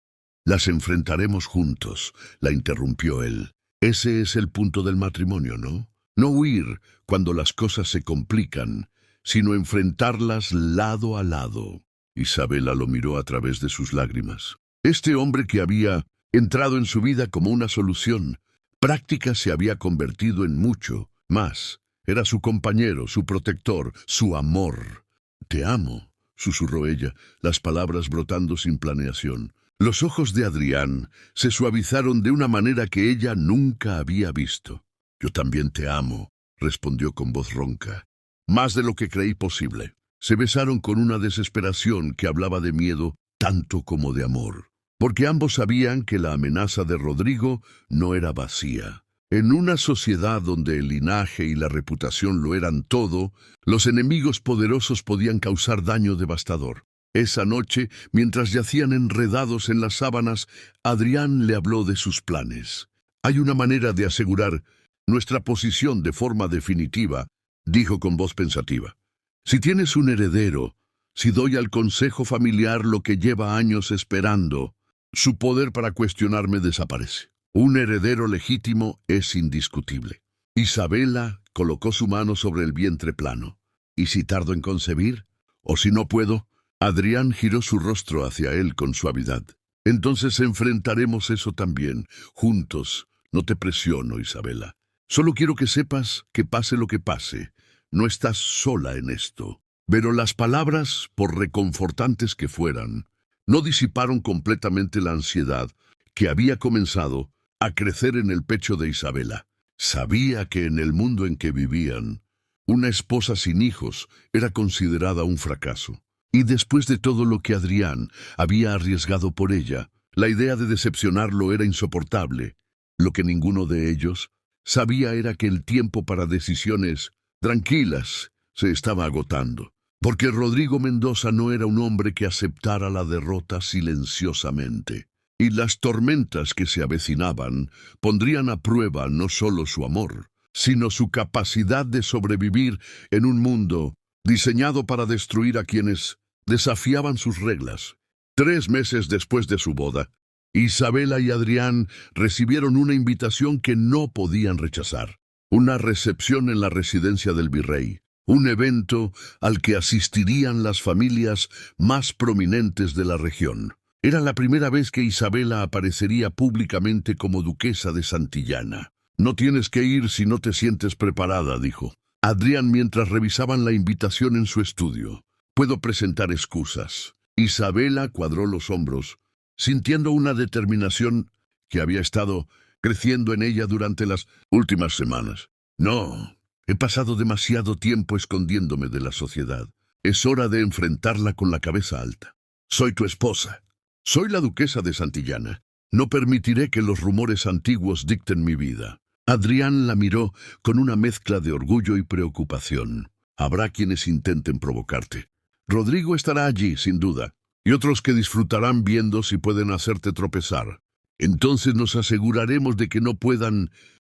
las enfrentaremos juntos, la interrumpió él. Ese es el punto del matrimonio, ¿no? No huir cuando las cosas se complican, sino enfrentarlas lado a lado. Isabela lo miró a través de sus lágrimas. Este hombre que había entrado en su vida como una solución práctica se había convertido en mucho más. Era su compañero, su protector, su amor. Te amo, susurró ella, las palabras brotando sin planeación. Los ojos de Adrián se suavizaron de una manera que ella nunca había visto. Yo también te amo, respondió con voz ronca. Más de lo que creí posible. Se besaron con una desesperación que hablaba de miedo tanto como de amor. Porque ambos sabían que la amenaza de Rodrigo no era vacía. En una sociedad donde el linaje y la reputación lo eran todo, los enemigos poderosos podían causar daño devastador. Esa noche, mientras yacían enredados en las sábanas, Adrián le habló de sus planes. Hay una manera de asegurar nuestra posición de forma definitiva, dijo con voz pensativa. Si tienes un heredero, si doy al consejo familiar lo que lleva años esperando, su poder para cuestionarme desaparece. Un heredero legítimo es indiscutible. Isabela colocó su mano sobre el vientre plano. ¿Y si tardo en concebir? ¿O si no puedo? Adrián giró su rostro hacia él con suavidad. Entonces enfrentaremos eso también, juntos. No te presiono, Isabela. Solo quiero que sepas que pase lo que pase, no estás sola en esto. Pero las palabras, por reconfortantes que fueran, no disiparon completamente la ansiedad que había comenzado a crecer en el pecho de Isabela. Sabía que en el mundo en que vivían, una esposa sin hijos era considerada un fracaso. Y después de todo lo que Adrián había arriesgado por ella, la idea de decepcionarlo era insoportable. Lo que ninguno de ellos sabía era que el tiempo para decisiones tranquilas se estaba agotando. Porque Rodrigo Mendoza no era un hombre que aceptara la derrota silenciosamente. Y las tormentas que se avecinaban pondrían a prueba no solo su amor, sino su capacidad de sobrevivir en un mundo diseñado para destruir a quienes desafiaban sus reglas. 3 meses después de su boda, Isabela y Adrián recibieron una invitación que no podían rechazar. Una recepción en la residencia del virrey. Un evento al que asistirían las familias más prominentes de la región. Era la primera vez que Isabela aparecería públicamente como duquesa de Santillana. No tienes que ir si no te sientes preparada, dijo Adrián mientras revisaban la invitación en su estudio. Puedo presentar excusas. Isabela cuadró los hombros, sintiendo una determinación que había estado creciendo en ella durante las últimas semanas. No. He pasado demasiado tiempo escondiéndome de la sociedad. Es hora de enfrentarla con la cabeza alta. Soy tu esposa. Soy la duquesa de Santillana. No permitiré que los rumores antiguos dicten mi vida. Adrián la miró con una mezcla de orgullo y preocupación. Habrá quienes intenten provocarte. Rodrigo estará allí, sin duda, y otros que disfrutarán viendo si pueden hacerte tropezar. Entonces nos aseguraremos de que no puedan,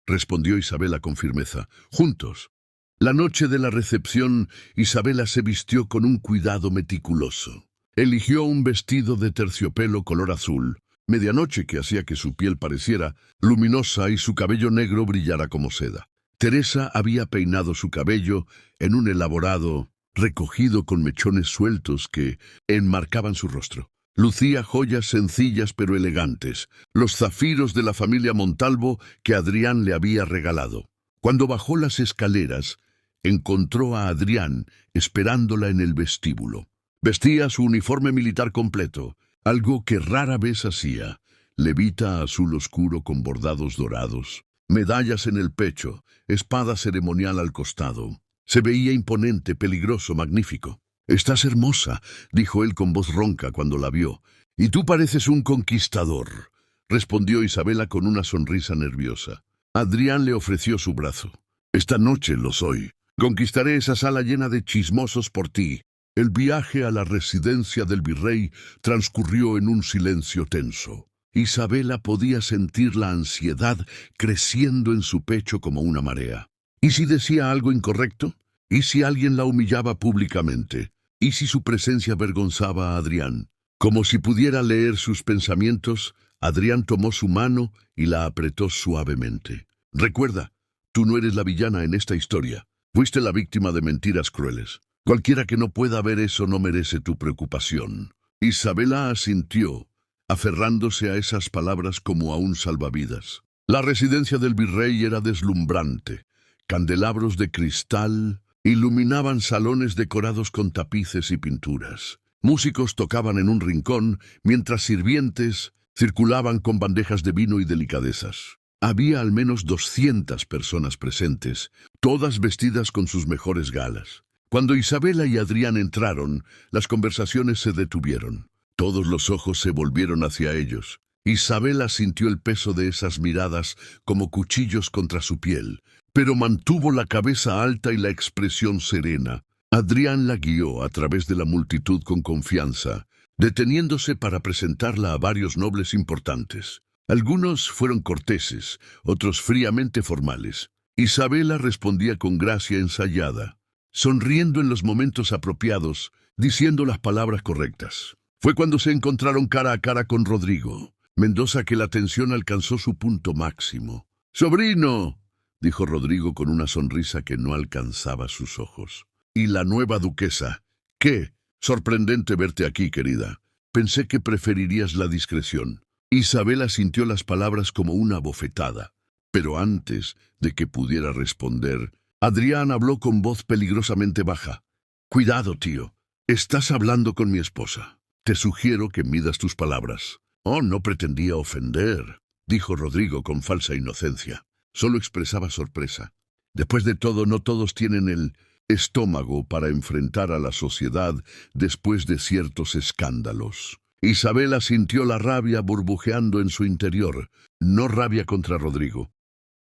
respondió Isabela con firmeza. Juntos. La noche de la recepción, Isabela se vistió con un cuidado meticuloso. Eligió un vestido de terciopelo color azul, medianoche que hacía que su piel pareciera luminosa y su cabello negro brillara como seda. Teresa había peinado su cabello en un elaborado recogido con mechones sueltos que enmarcaban su rostro. Lucía joyas sencillas pero elegantes, los zafiros de la familia Montalvo que Adrián le había regalado. Cuando bajó las escaleras, encontró a Adrián esperándola en el vestíbulo. Vestía su uniforme militar completo, algo que rara vez hacía. Levita azul oscuro con bordados dorados, medallas en el pecho, espada ceremonial al costado. Se veía imponente, peligroso, magnífico. «Estás hermosa», dijo él con voz ronca cuando la vio. «Y tú pareces un conquistador», respondió Isabela con una sonrisa nerviosa. Adrián le ofreció su brazo. «Esta noche lo soy. Conquistaré esa sala llena de chismosos por ti». El viaje a la residencia del virrey transcurrió en un silencio tenso. Isabela podía sentir la ansiedad creciendo en su pecho como una marea. ¿Y si decía algo incorrecto? ¿Y si alguien la humillaba públicamente? ¿Y si su presencia avergonzaba a Adrián? Como si pudiera leer sus pensamientos, Adrián tomó su mano y la apretó suavemente. «Recuerda, tú no eres la villana en esta historia. Fuiste la víctima de mentiras crueles. Cualquiera que no pueda ver eso no merece tu preocupación». Isabela asintió, aferrándose a esas palabras como a un salvavidas. La residencia del virrey era deslumbrante. Candelabros de cristal iluminaban salones decorados con tapices y pinturas. Músicos tocaban en un rincón, mientras sirvientes circulaban con bandejas de vino y delicadezas. Había al menos 200 personas presentes, todas vestidas con sus mejores galas. Cuando Isabela y Adrián entraron, las conversaciones se detuvieron. Todos los ojos se volvieron hacia ellos. Isabela sintió el peso de esas miradas como cuchillos contra su piel, pero mantuvo la cabeza alta y la expresión serena. Adrián la guió a través de la multitud con confianza, deteniéndose para presentarla a varios nobles importantes. Algunos fueron corteses, otros fríamente formales. Isabela respondía con gracia ensayada, sonriendo en los momentos apropiados, diciendo las palabras correctas. Fue cuando se encontraron cara a cara con Rodrigo Mendoza que la tensión alcanzó su punto máximo. «¡Sobrino!», dijo Rodrigo con una sonrisa que no alcanzaba sus ojos. «¿Y la nueva duquesa? ¿Qué? Sorprendente verte aquí, querida. Pensé que preferirías la discreción». Isabela sintió las palabras como una bofetada, pero antes de que pudiera responder, Adrián habló con voz peligrosamente baja. «Cuidado, tío. Estás hablando con mi esposa. Te sugiero que midas tus palabras». «Oh, no pretendía ofender», dijo Rodrigo con falsa inocencia. Solo expresaba sorpresa. Después de todo, no todos tienen el estómago para enfrentar a la sociedad después de ciertos escándalos. Isabela sintió la rabia burbujeando en su interior, no rabia contra Rodrigo,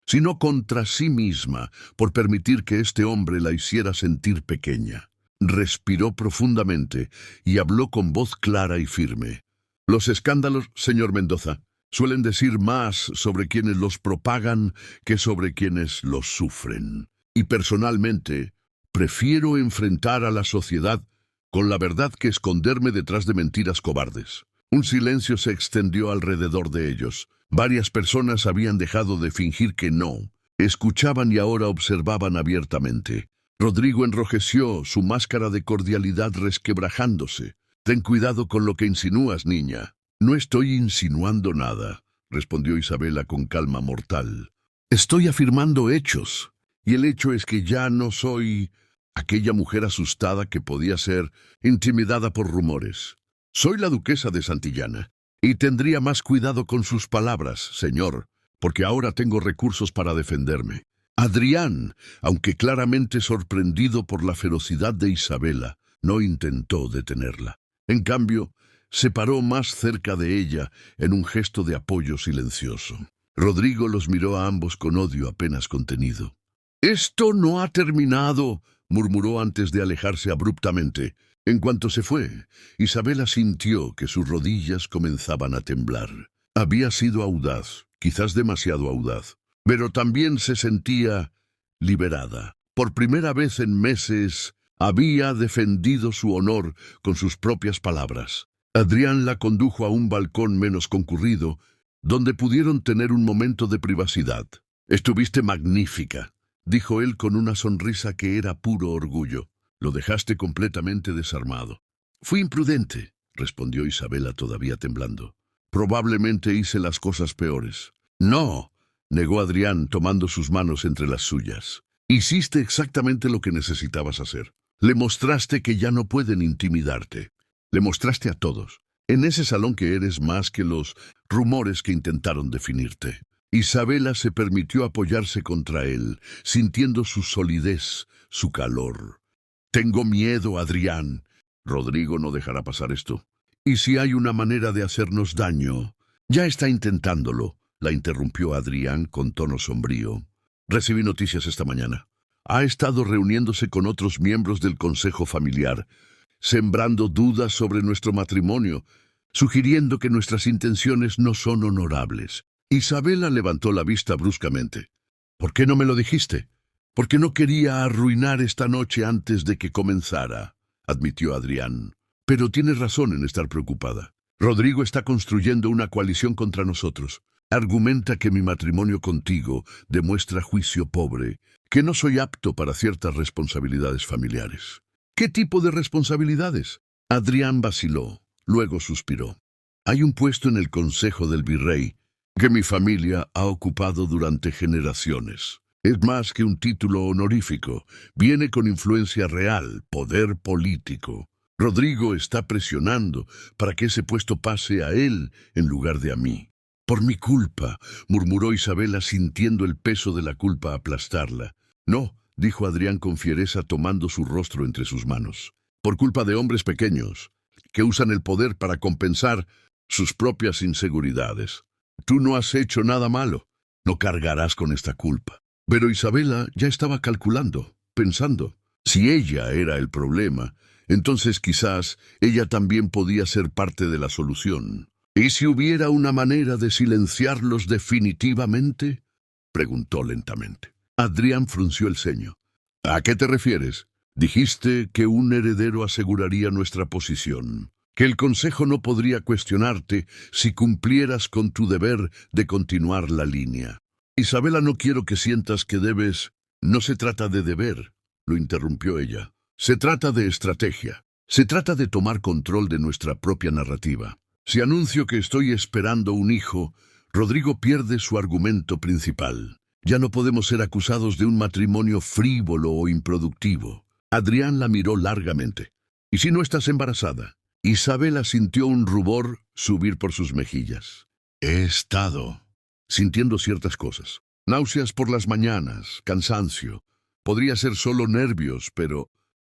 sino contra sí misma por permitir que este hombre la hiciera sentir pequeña. Respiró profundamente y habló con voz clara y firme. «Los escándalos, señor Mendoza, suelen decir más sobre quienes los propagan que sobre quienes los sufren. Y personalmente, prefiero enfrentar a la sociedad con la verdad que esconderme detrás de mentiras cobardes». Un silencio se extendió alrededor de ellos. Varias personas habían dejado de fingir que no. Escuchaban y ahora observaban abiertamente. Rodrigo enrojeció, su máscara de cordialidad resquebrajándose. «Ten cuidado con lo que insinúas, niña». «No estoy insinuando nada», respondió Isabela con calma mortal. «Estoy afirmando hechos, y el hecho es que ya no soy aquella mujer asustada que podía ser intimidada por rumores. Soy la duquesa de Santillana, y tendría más cuidado con sus palabras, señor, porque ahora tengo recursos para defenderme». Adrián, aunque claramente sorprendido por la ferocidad de Isabela, no intentó detenerla. En cambio, se paró más cerca de ella en un gesto de apoyo silencioso. Rodrigo los miró a ambos con odio apenas contenido. «Esto no ha terminado», murmuró antes de alejarse abruptamente. En cuanto se fue, Isabela sintió que sus rodillas comenzaban a temblar. Había sido audaz, quizás demasiado audaz, pero también se sentía liberada. Por primera vez en meses, había defendido su honor con sus propias palabras. Adrián la condujo a un balcón menos concurrido, donde pudieron tener un momento de privacidad. «Estuviste magnífica», dijo él con una sonrisa que era puro orgullo. Lo dejaste completamente desarmado. Fui imprudente, respondió Isabela todavía temblando. Probablemente hice las cosas peores. No, negó Adrián tomando sus manos entre las suyas. Hiciste exactamente lo que necesitabas hacer. Le mostraste que ya no pueden intimidarte. Le mostraste a todos, en ese salón, que eres más que los rumores que intentaron definirte. Isabela se permitió apoyarse contra él, sintiendo su solidez, su calor. Tengo miedo, Adrián. Rodrigo no dejará pasar esto. Y si hay una manera de hacernos daño, ya está intentándolo, la interrumpió Adrián con tono sombrío. Recibí noticias esta mañana. Ha estado reuniéndose con otros miembros del consejo familiar, sembrando dudas sobre nuestro matrimonio, sugiriendo que nuestras intenciones no son honorables. Isabela levantó la vista bruscamente. ¿Por qué no me lo dijiste? Porque no quería arruinar esta noche antes de que comenzara, admitió Adrián. Pero tienes razón en estar preocupada. Rodrigo está construyendo una coalición contra nosotros. Argumenta que mi matrimonio contigo demuestra juicio pobre, que no soy apto para ciertas responsabilidades familiares. ¿Qué tipo de responsabilidades? Adrián vaciló, luego suspiró. Hay un puesto en el consejo del virrey que mi familia ha ocupado durante generaciones. Es más que un título honorífico, viene con influencia real, poder político. Rodrigo está presionando para que ese puesto pase a él en lugar de a mí. Por mi culpa, murmuró Isabela sintiendo el peso de la culpa aplastarla. No, dijo Adrián con fiereza tomando su rostro entre sus manos. Por culpa de hombres pequeños, que usan el poder para compensar sus propias inseguridades. Tú no has hecho nada malo, no cargarás con esta culpa. Pero Isabela ya estaba calculando, pensando. Si ella era el problema, entonces quizás ella también podía ser parte de la solución. ¿Y si hubiera una manera de silenciarlos definitivamente? Preguntó lentamente. Adrián frunció el ceño. ¿A qué te refieres? Dijiste que un heredero aseguraría nuestra posición, que el consejo no podría cuestionarte si cumplieras con tu deber de continuar la línea. Isabela, no quiero que sientas que debes. No se trata de deber, lo interrumpió ella. Se trata de estrategia. Se trata de tomar control de nuestra propia narrativa. Si anuncio que estoy esperando un hijo, Rodrigo pierde su argumento principal. Ya no podemos ser acusados de un matrimonio frívolo o improductivo. Adrián la miró largamente. ¿Y si no estás embarazada? Isabela sintió un rubor subir por sus mejillas. He estado sintiendo ciertas cosas. Náuseas por las mañanas, cansancio. Podría ser solo nervios, pero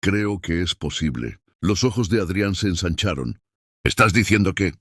creo que es posible. Los ojos de Adrián se ensancharon. ¿Estás diciendo que?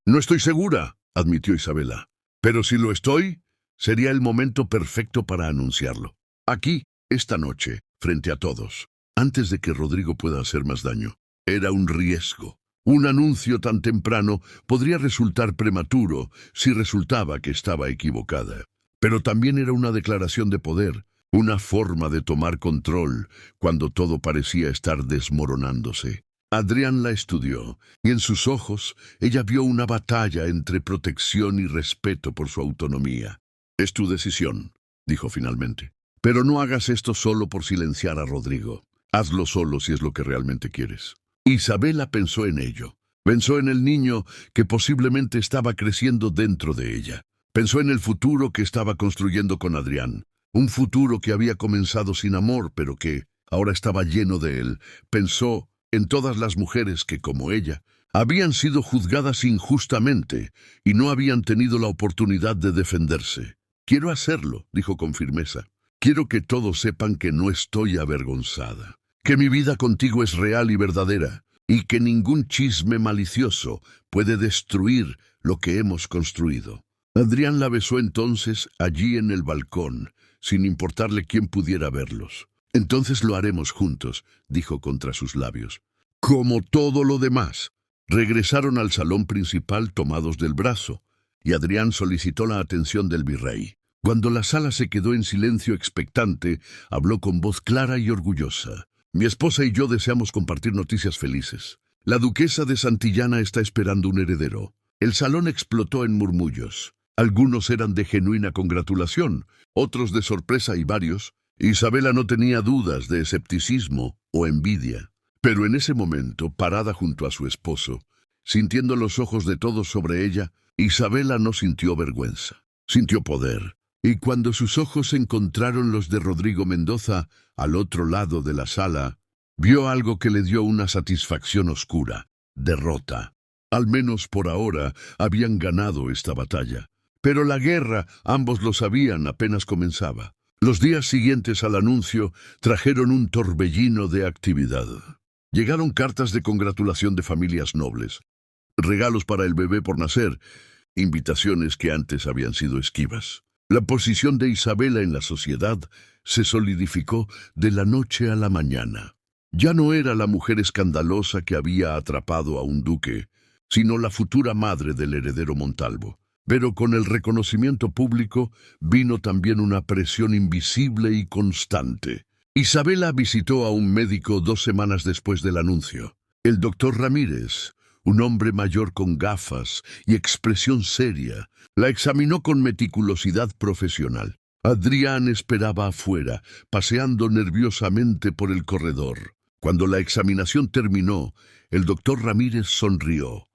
No estoy segura, admitió Isabela. Pero si lo estoy, sería el momento perfecto para anunciarlo. Aquí, esta noche, frente a todos, antes de que Rodrigo pueda hacer más daño. Era un riesgo. Un anuncio tan temprano podría resultar prematuro si resultaba que estaba equivocada. Pero también era una declaración de poder, una forma de tomar control cuando todo parecía estar desmoronándose. Adrián la estudió, y en sus ojos ella vio una batalla entre protección y respeto por su autonomía. Es tu decisión, dijo finalmente. Pero no hagas esto solo por silenciar a Rodrigo. Hazlo solo si es lo que realmente quieres. Isabela pensó en ello. Pensó en el niño que posiblemente estaba creciendo dentro de ella. Pensó en el futuro que estaba construyendo con Adrián. Un futuro que había comenzado sin amor, pero que ahora estaba lleno de él. Pensó en todas las mujeres que, como ella, habían sido juzgadas injustamente y no habían tenido la oportunidad de defenderse. Quiero hacerlo, dijo con firmeza. Quiero que todos sepan que no estoy avergonzada, que mi vida contigo es real y verdadera, y que ningún chisme malicioso puede destruir lo que hemos construido. Adrián la besó entonces allí en el balcón, sin importarle quién pudiera verlos. Entonces lo haremos juntos, dijo contra sus labios. Como todo lo demás. Regresaron al salón principal tomados del brazo, y Adrián solicitó la atención del virrey. Cuando la sala se quedó en silencio expectante, habló con voz clara y orgullosa. Mi esposa y yo deseamos compartir noticias felices. La duquesa de Santillana está esperando un heredero. El salón explotó en murmullos. Algunos eran de genuina congratulación, otros de sorpresa y varios, Isabela no tenía dudas de escepticismo o envidia, pero en ese momento, parada junto a su esposo, sintiendo los ojos de todos sobre ella, Isabela no sintió vergüenza, sintió poder. Y cuando sus ojos encontraron los de Rodrigo Mendoza al otro lado de la sala, vio algo que le dio una satisfacción oscura: derrota. Al menos por ahora habían ganado esta batalla. Pero la guerra, ambos lo sabían, apenas comenzaba. Los días siguientes al anuncio trajeron un torbellino de actividad. Llegaron cartas de congratulación de familias nobles, regalos para el bebé por nacer, invitaciones que antes habían sido esquivas. La posición de Isabela en la sociedad se solidificó de la noche a la mañana. Ya no era la mujer escandalosa que había atrapado a un duque, sino la futura madre del heredero Montalvo. Pero con el reconocimiento público vino también una presión invisible y constante. Isabela visitó a un médico 2 semanas después del anuncio. El doctor Ramírez, un hombre mayor con gafas y expresión seria, la examinó con meticulosidad profesional. Adrián esperaba afuera, paseando nerviosamente por el corredor. Cuando la examinación terminó, el doctor Ramírez sonrió.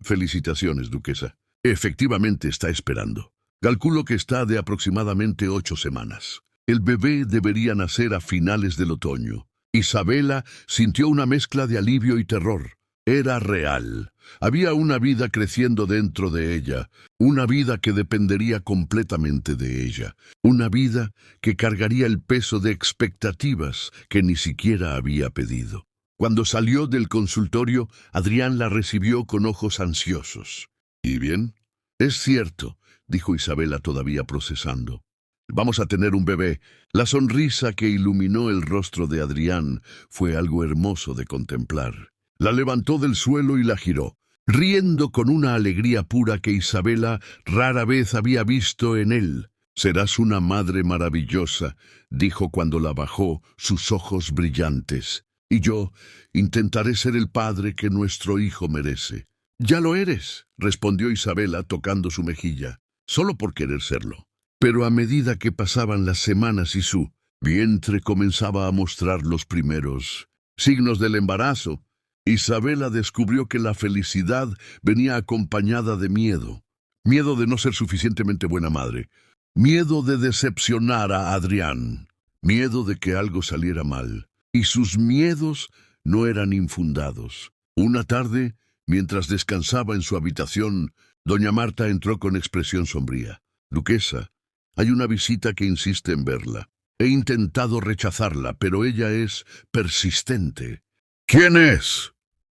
«Felicitaciones, duquesa. Efectivamente está esperando. Calculo que está de aproximadamente 8 semanas. El bebé debería nacer a finales del otoño». Isabela sintió una mezcla de alivio y terror. Era real. Había una vida creciendo dentro de ella, una vida que dependería completamente de ella, una vida que cargaría el peso de expectativas que ni siquiera había pedido. Cuando salió del consultorio, Adrián la recibió con ojos ansiosos. «¿Y bien?» «Es cierto», dijo Isabela todavía procesando. «Vamos a tener un bebé». La sonrisa que iluminó el rostro de Adrián fue algo hermoso de contemplar. La levantó del suelo y la giró, riendo con una alegría pura que Isabela rara vez había visto en él. «Serás una madre maravillosa», dijo cuando la bajó, sus ojos brillantes. «Y yo intentaré ser el padre que nuestro hijo merece». «Ya lo eres», respondió Isabela tocando su mejilla, solo por querer serlo. Pero a medida que pasaban las semanas y su vientre comenzaba a mostrar los primeros signos del embarazo, Isabela descubrió que la felicidad venía acompañada de miedo. Miedo de no ser suficientemente buena madre. Miedo de decepcionar a Adrián. Miedo de que algo saliera mal. Y sus miedos no eran infundados. Una tarde, mientras descansaba en su habitación, doña Marta entró con expresión sombría. «Duquesa, hay una visita que insiste en verla. He intentado rechazarla, pero ella es persistente». «¿Quién es?»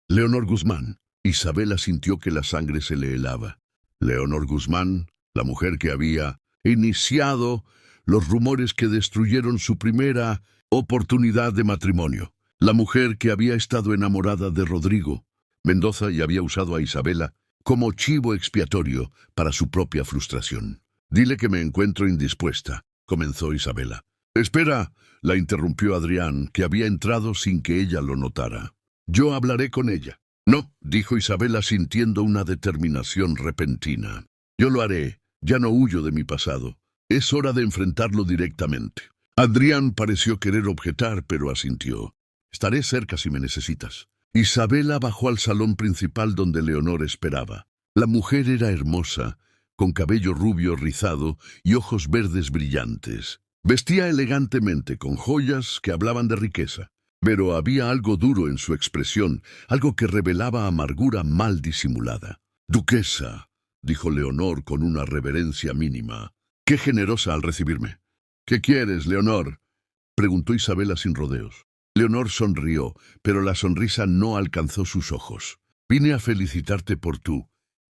«Leonor Guzmán». Isabela sintió que la sangre se le helaba. Leonor Guzmán, la mujer que había iniciado los rumores que destruyeron su primera oportunidad de matrimonio. La mujer que había estado enamorada de Rodrigo Mendoza y había usado a Isabela como chivo expiatorio para su propia frustración. «Dile que me encuentro indispuesta», comenzó Isabela. «Espera», la interrumpió Adrián, que había entrado sin que ella lo notara. «Yo hablaré con ella». «No», dijo Isabela sintiendo una determinación repentina. «Yo lo haré. Ya no huyo de mi pasado. Es hora de enfrentarlo directamente». Adrián pareció querer objetar, pero asintió. «Estaré cerca si me necesitas». Isabela bajó al salón principal donde Leonor esperaba. La mujer era hermosa, con cabello rubio rizado y ojos verdes brillantes. Vestía elegantemente, con joyas que hablaban de riqueza, pero había algo duro en su expresión, algo que revelaba amargura mal disimulada. «Duquesa», dijo Leonor con una reverencia mínima. «Qué generosa al recibirme». «¿Qué quieres, Leonor?», preguntó Isabela sin rodeos. Leonor sonrió, pero la sonrisa no alcanzó sus ojos. «Vine a felicitarte por tu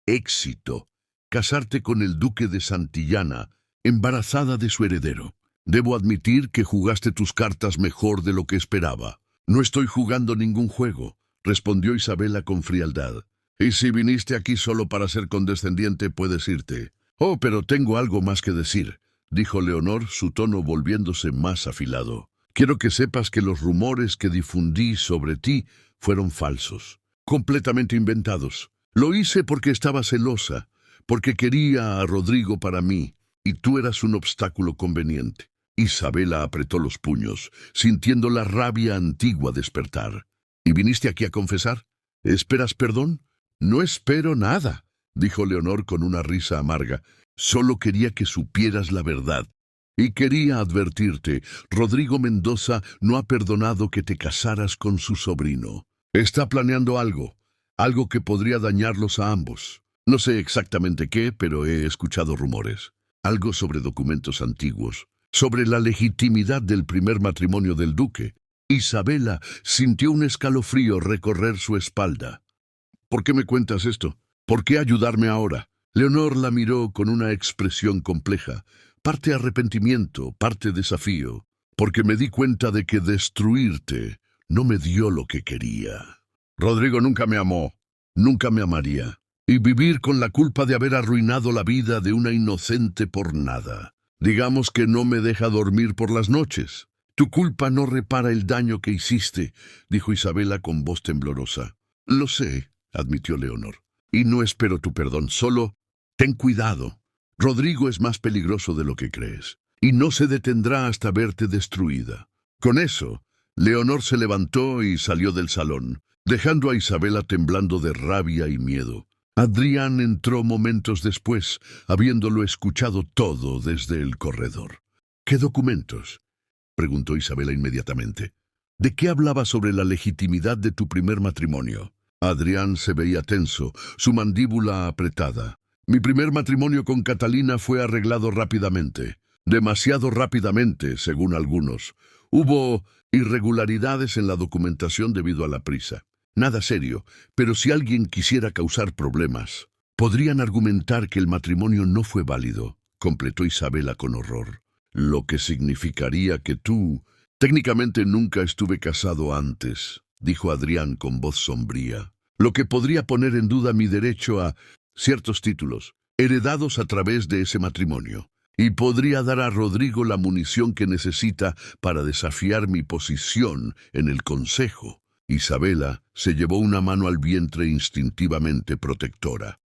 éxito. Casarte con el duque de Santillana, embarazada de su heredero. Debo admitir que jugaste tus cartas mejor de lo que esperaba». «No estoy jugando ningún juego», respondió Isabela con frialdad. «Y si viniste aquí solo para ser condescendiente, puedes irte». «Oh, pero tengo algo más que decir», dijo Leonor, su tono volviéndose más afilado. «Quiero que sepas que los rumores que difundí sobre ti fueron falsos, completamente inventados. Lo hice porque estaba celosa, porque quería a Rodrigo para mí, y tú eras un obstáculo conveniente. Isabela apretó los puños, sintiendo la rabia antigua despertar. ¿Y viniste aquí a confesar? ¿Esperas perdón? No espero nada, dijo Leonor con una risa amarga. Solo quería que supieras la verdad. Y quería advertirte, Rodrigo Mendoza no ha perdonado que te casaras con su sobrino. Está planeando algo que podría dañarlos a ambos. No sé exactamente qué, pero he escuchado rumores. Algo sobre documentos antiguos, sobre la legitimidad del primer matrimonio del duque. Isabela sintió un escalofrío recorrer su espalda. ¿Por qué me cuentas esto? ¿Por qué ayudarme ahora? Leonor la miró con una expresión compleja, parte arrepentimiento, parte desafío, porque me di cuenta de que destruirte no me dio lo que quería. Rodrigo nunca me amó, nunca me amaría, y vivir con la culpa de haber arruinado la vida de una inocente por nada. Digamos que no me deja dormir por las noches. Tu culpa no repara el daño que hiciste, dijo Isabela con voz temblorosa. Lo sé, admitió Leonor, y no espero tu perdón, solo ten cuidado. Rodrigo es más peligroso de lo que crees, y no se detendrá hasta verte destruida. Con eso, Leonor se levantó y salió del salón, dejando a Isabela temblando de rabia y miedo. Adrián entró momentos después, habiéndolo escuchado todo desde el corredor. ¿Qué documentos?, preguntó Isabela inmediatamente. ¿De qué hablaba sobre la legitimidad de tu primer matrimonio? Adrián se veía tenso, su mandíbula apretada. Mi primer matrimonio con Catalina fue arreglado rápidamente. Demasiado rápidamente, según algunos. Hubo irregularidades en la documentación debido a la prisa. Nada serio, pero si alguien quisiera causar problemas, podrían argumentar que el matrimonio no fue válido, completó Isabela con horror. Lo que significaría que tú... Técnicamente nunca estuve casado antes, dijo Adrián con voz sombría. Lo que podría poner en duda mi derecho a ciertos títulos, heredados a través de ese matrimonio, y podría dar a Rodrigo la munición que necesita para desafiar mi posición en el consejo. Isabela se llevó una mano al vientre instintivamente protectora.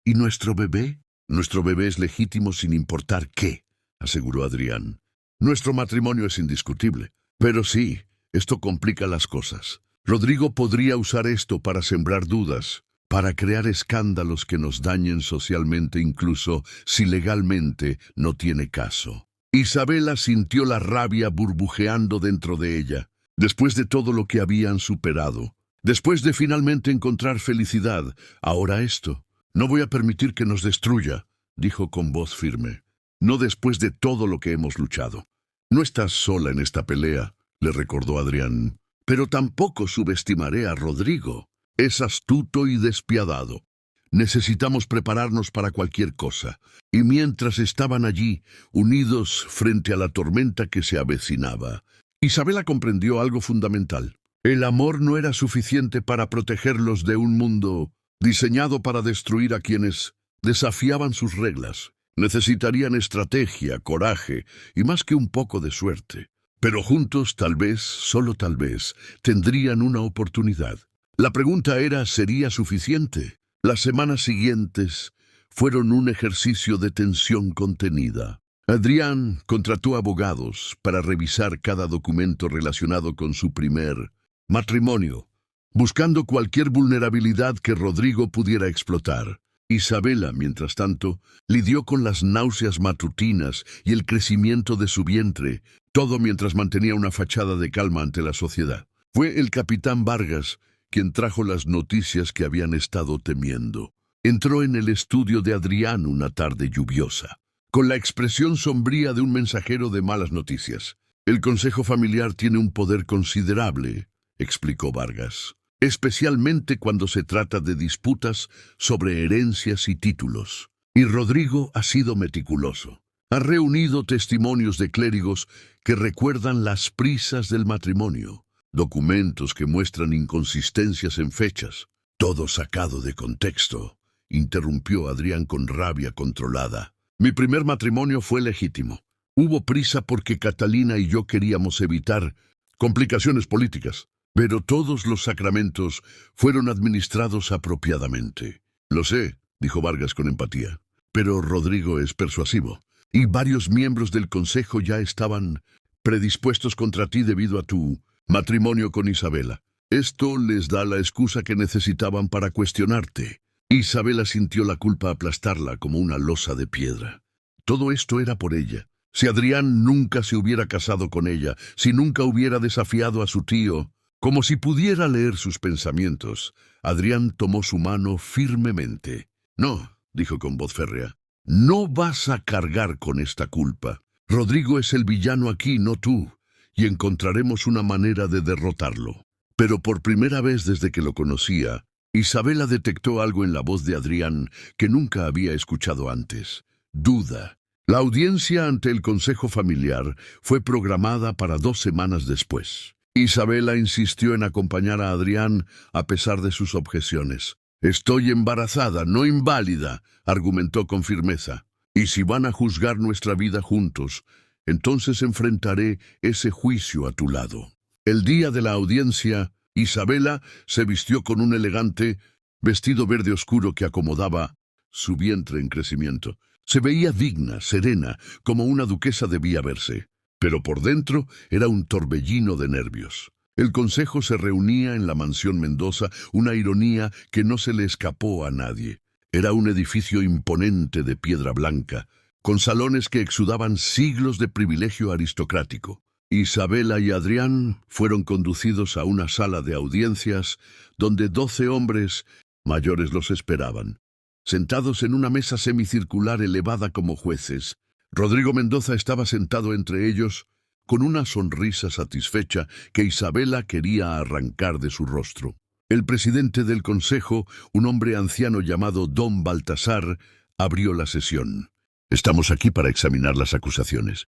¿Y nuestro bebé? Nuestro bebé es legítimo sin importar qué, aseguró Adrián. Nuestro matrimonio es indiscutible, pero sí, esto complica las cosas. Rodrigo podría usar esto para sembrar dudas, para crear escándalos que nos dañen socialmente incluso si legalmente no tiene caso. Isabela sintió la rabia burbujeando dentro de ella, después de todo lo que habían superado, después de finalmente encontrar felicidad. Ahora esto. No voy a permitir que nos destruya, dijo con voz firme. No después de todo lo que hemos luchado. No estás sola en esta pelea, le recordó Adrián, pero tampoco subestimaré a Rodrigo. Es astuto y despiadado. Necesitamos prepararnos para cualquier cosa. Y mientras estaban allí, unidos frente a la tormenta que se avecinaba, Isabela comprendió algo fundamental. El amor no era suficiente para protegerlos de un mundo diseñado para destruir a quienes desafiaban sus reglas. Necesitarían estrategia, coraje y más que un poco de suerte. Pero juntos, tal vez, solo tal vez, tendrían una oportunidad. La pregunta era, ¿sería suficiente? Las semanas siguientes fueron un ejercicio de tensión contenida. Adrián contrató abogados para revisar cada documento relacionado con su primer matrimonio, buscando cualquier vulnerabilidad que Rodrigo pudiera explotar. Isabela, mientras tanto, lidió con las náuseas matutinas y el crecimiento de su vientre, todo mientras mantenía una fachada de calma ante la sociedad. Fue el capitán Vargas quien trajo las noticias que habían estado temiendo. Entró en el estudio de Adrián una tarde lluviosa, con la expresión sombría de un mensajero de malas noticias. El consejo familiar tiene un poder considerable, explicó Vargas, especialmente cuando se trata de disputas sobre herencias y títulos. Y Rodrigo ha sido meticuloso. Ha reunido testimonios de clérigos que recuerdan las prisas del matrimonio, documentos que muestran inconsistencias en fechas. Todo sacado de contexto, interrumpió Adrián con rabia controlada. Mi primer matrimonio fue legítimo. Hubo prisa porque Catalina y yo queríamos evitar complicaciones políticas, pero todos los sacramentos fueron administrados apropiadamente. Lo sé, dijo Vargas con empatía, pero Rodrigo es persuasivo. y varios miembros del consejo ya estaban predispuestos contra ti debido a tu matrimonio con Isabela. Esto les da la excusa que necesitaban para cuestionarte. Isabela sintió la culpa aplastarla como una losa de piedra. Todo esto era por ella. Si Adrián nunca se hubiera casado con ella, si nunca hubiera desafiado a su tío, como si pudiera leer sus pensamientos, Adrián tomó su mano firmemente. No, dijo con voz férrea, no vas a cargar con esta culpa. Rodrigo es el villano aquí, no tú, y encontraremos una manera de derrotarlo. Pero por primera vez desde que lo conocía, Isabela detectó algo en la voz de Adrián que nunca había escuchado antes. Duda. La audiencia ante el consejo familiar fue programada para 2 semanas después. Isabela insistió en acompañar a Adrián a pesar de sus objeciones. Estoy embarazada, no inválida, argumentó con firmeza. Y si van a juzgar nuestra vida juntos, entonces enfrentaré ese juicio a tu lado. El día de la audiencia, Isabela se vistió con un elegante vestido verde oscuro que acomodaba su vientre en crecimiento. Se veía digna, serena, como una duquesa debía verse, pero por dentro era un torbellino de nervios. El consejo se reunía en la mansión Mendoza, una ironía que no se le escapó a nadie. Era un edificio imponente de piedra blanca, con salones que exudaban siglos de privilegio aristocrático. Isabela y Adrián fueron conducidos a una sala de audiencias donde 12 hombres mayores los esperaban. Sentados en una mesa semicircular elevada como jueces, Rodrigo Mendoza estaba sentado entre ellos con una sonrisa satisfecha que Isabela quería arrancar de su rostro. El presidente del consejo, un hombre anciano llamado Don Baltasar, abrió la sesión. Estamos aquí para examinar las acusaciones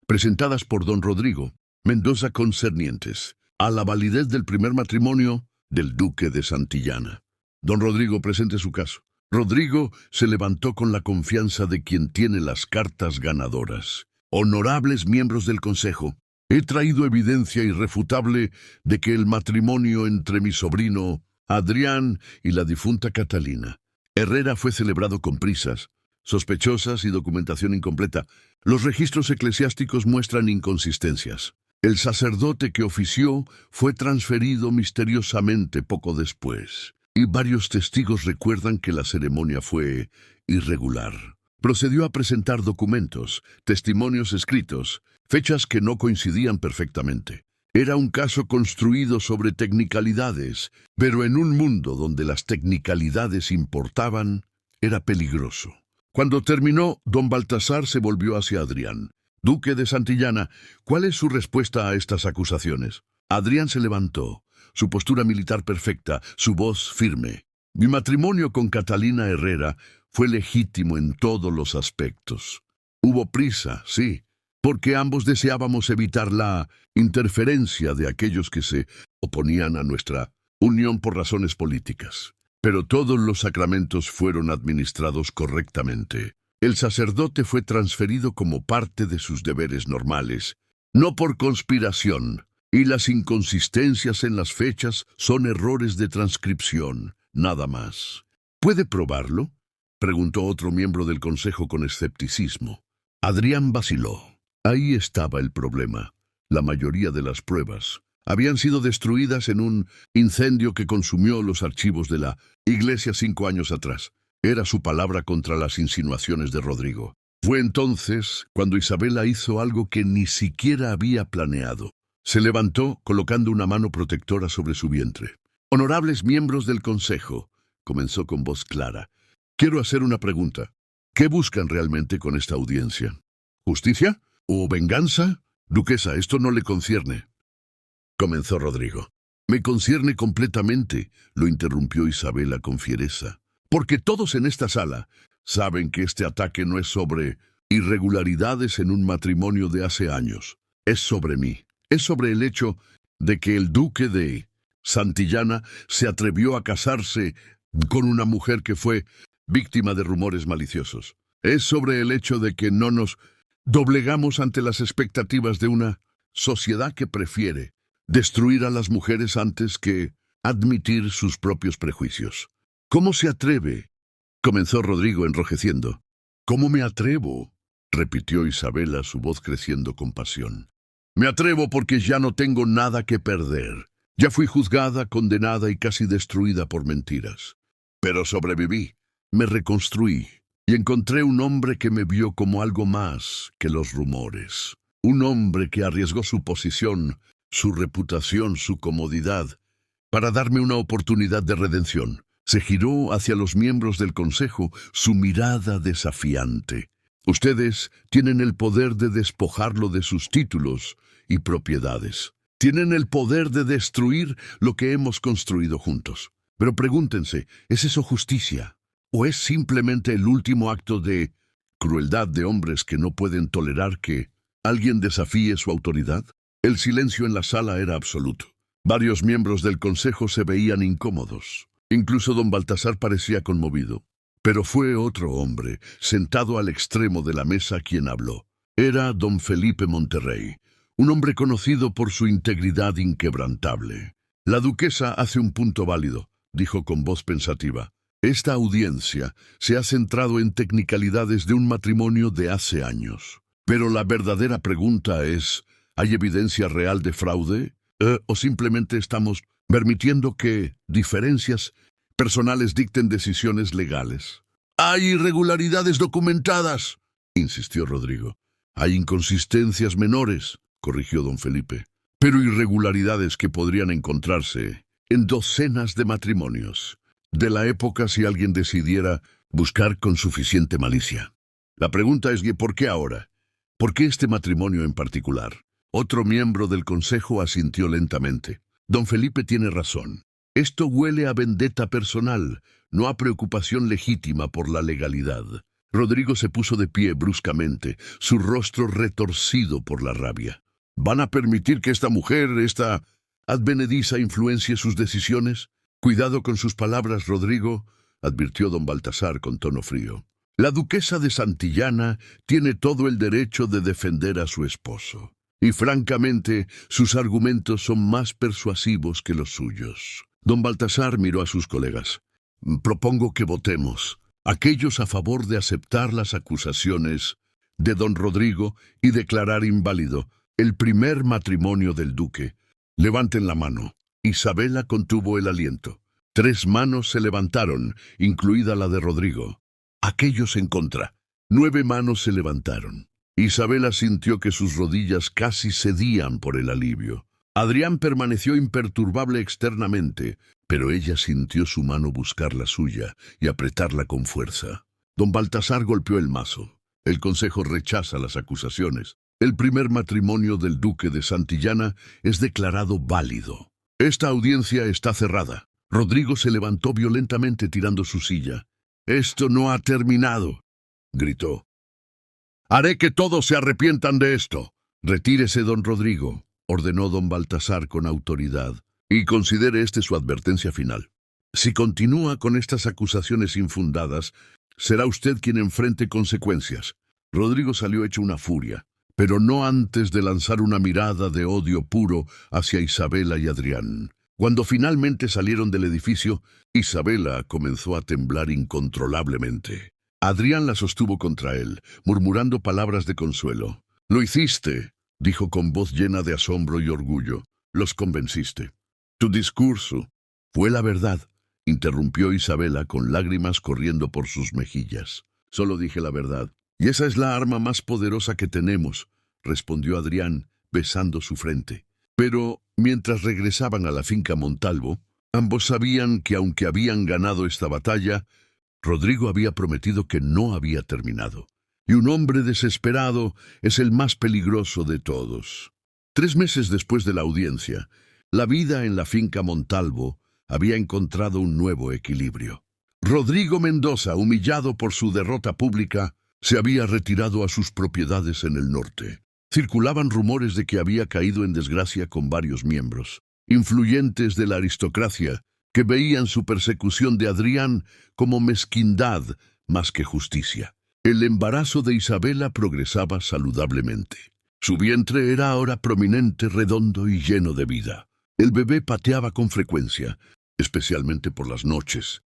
presentadas por don Rodrigo Mendoza concernientes a la validez del primer matrimonio del duque de Santillana. Don Rodrigo, presente su caso. Rodrigo se levantó con la confianza de quien tiene las cartas ganadoras. Honorables miembros del consejo, he traído evidencia irrefutable de que el matrimonio entre mi sobrino Adrián y la difunta Catalina Herrera fue celebrado con prisas sospechosas y documentación incompleta. Los registros eclesiásticos muestran inconsistencias. El sacerdote que ofició fue transferido misteriosamente poco después, y varios testigos recuerdan que la ceremonia fue irregular. Procedió a presentar documentos, testimonios escritos, fechas que no coincidían perfectamente. Era un caso construido sobre tecnicalidades, pero en un mundo donde las tecnicalidades importaban, era peligroso. Cuando terminó, don Baltasar se volvió hacia Adrián. Duque de Santillana, ¿cuál es su respuesta a estas acusaciones? Adrián se levantó, su postura militar perfecta, su voz firme. Mi matrimonio con Catalina Herrera fue legítimo en todos los aspectos. Hubo prisa, sí, porque ambos deseábamos evitar la interferencia de aquellos que se oponían a nuestra unión por razones políticas. Pero todos los sacramentos fueron administrados correctamente. El sacerdote fue transferido como parte de sus deberes normales, no por conspiración, y las inconsistencias en las fechas son errores de transcripción, nada más. ¿Puede probarlo?, preguntó otro miembro del consejo con escepticismo. Adrián vaciló. Ahí estaba el problema. La mayoría de las pruebas habían sido destruidas en un incendio que consumió los archivos de la iglesia 5 años atrás. Era su palabra contra las insinuaciones de Rodrigo. Fue entonces cuando Isabela hizo algo que ni siquiera había planeado. Se levantó colocando una mano protectora sobre su vientre. Honorables miembros del consejo, comenzó con voz clara. Quiero hacer una pregunta. ¿Qué buscan realmente con esta audiencia? ¿Justicia? ¿O venganza? Duquesa, esto no le concierne, comenzó Rodrigo. Me concierne completamente, lo interrumpió Isabela con fiereza. Porque todos en esta sala saben que este ataque no es sobre irregularidades en un matrimonio de hace años. Es sobre mí. Es sobre el hecho de que el duque de Santillana se atrevió a casarse con una mujer que fue víctima de rumores maliciosos. Es sobre el hecho de que no nos doblegamos ante las expectativas de una sociedad que prefiere destruir a las mujeres antes que admitir sus propios prejuicios. ¿Cómo se atreve?, comenzó Rodrigo enrojeciendo. ¿Cómo me atrevo? repitió Isabela, su voz creciendo con pasión. Me atrevo porque ya no tengo nada que perder. Ya fui juzgada, condenada y casi destruida por mentiras. Pero sobreviví, me reconstruí y encontré un hombre que me vio como algo más que los rumores. Un hombre que arriesgó su posición, su reputación, su comodidad, para darme una oportunidad de redención. Se giró hacia los miembros del consejo, su mirada desafiante. Ustedes tienen el poder de despojarlo de sus títulos y propiedades. Tienen el poder de destruir lo que hemos construido juntos. Pero pregúntense, ¿es eso justicia? ¿O es simplemente el último acto de crueldad de hombres que no pueden tolerar que alguien desafíe su autoridad? El silencio en la sala era absoluto. Varios miembros del consejo se veían incómodos. Incluso don Baltasar parecía conmovido. Pero fue otro hombre, sentado al extremo de la mesa, quien habló. Era don Felipe Monterrey, un hombre conocido por su integridad inquebrantable. La duquesa hace un punto válido, dijo con voz pensativa. Esta audiencia se ha centrado en tecnicalidades de un matrimonio de hace años. Pero la verdadera pregunta es, ¿hay evidencia real de fraude? ¿O simplemente estamos permitiendo que diferencias personales dicten decisiones legales? «Hay irregularidades documentadas», insistió Rodrigo. «Hay inconsistencias menores», corrigió don Felipe, «pero irregularidades que podrían encontrarse en docenas de matrimonios de la época si alguien decidiera buscar con suficiente malicia. La pregunta es, ¿por qué ahora? ¿Por qué este matrimonio en particular?» Otro miembro del consejo asintió lentamente. Don Felipe tiene razón. Esto huele a vendetta personal, no a preocupación legítima por la legalidad. Rodrigo se puso de pie bruscamente, su rostro retorcido por la rabia. ¿Van a permitir que esta mujer, esta advenediza, influencie sus decisiones? Cuidado con sus palabras, Rodrigo, advirtió don Baltasar con tono frío. La duquesa de Santillana tiene todo el derecho de defender a su esposo. Y francamente, sus argumentos son más persuasivos que los suyos. Don Baltasar miró a sus colegas. Propongo que votemos. Aquellos a favor de aceptar las acusaciones de don Rodrigo y declarar inválido el primer matrimonio del duque. Levanten la mano. Isabela contuvo el aliento. 3 manos se levantaron, incluida la de Rodrigo. Aquellos en contra. 9 manos se levantaron. Isabela sintió que sus rodillas casi cedían por el alivio. Adrián permaneció imperturbable externamente, pero ella sintió su mano buscar la suya y apretarla con fuerza. Don Baltasar golpeó el mazo. El consejo rechaza las acusaciones. El primer matrimonio del duque de Santillana es declarado válido. Esta audiencia está cerrada. Rodrigo se levantó violentamente tirando su silla. «Esto no ha terminado», gritó. «Haré que todos se arrepientan de esto». «Retírese, don Rodrigo», ordenó don Baltasar con autoridad, «y considere este su advertencia final. Si continúa con estas acusaciones infundadas, será usted quien enfrente consecuencias». Rodrigo salió hecho una furia, pero no antes de lanzar una mirada de odio puro hacia Isabela y Adrián. Cuando finalmente salieron del edificio, Isabela comenzó a temblar incontrolablemente. Adrián la sostuvo contra él, murmurando palabras de consuelo. «Lo hiciste», dijo con voz llena de asombro y orgullo. «Los convenciste. Tu discurso fue la verdad», interrumpió Isabela con lágrimas corriendo por sus mejillas. «Solo dije la verdad. Y esa es la arma más poderosa que tenemos», respondió Adrián, besando su frente. Pero, mientras regresaban a la finca Montalvo, ambos sabían que aunque habían ganado esta batalla, Rodrigo había prometido que no había terminado. Y un hombre desesperado es el más peligroso de todos. 3 meses después de la audiencia, la vida en la finca Montalvo había encontrado un nuevo equilibrio. Rodrigo Mendoza, humillado por su derrota pública, se había retirado a sus propiedades en el norte. Circulaban rumores de que había caído en desgracia con varios miembros influyentes de la aristocracia que veían su persecución de Adrián como mezquindad más que justicia. El embarazo de Isabela progresaba saludablemente. Su vientre era ahora prominente, redondo y lleno de vida. El bebé pateaba con frecuencia, especialmente por las noches,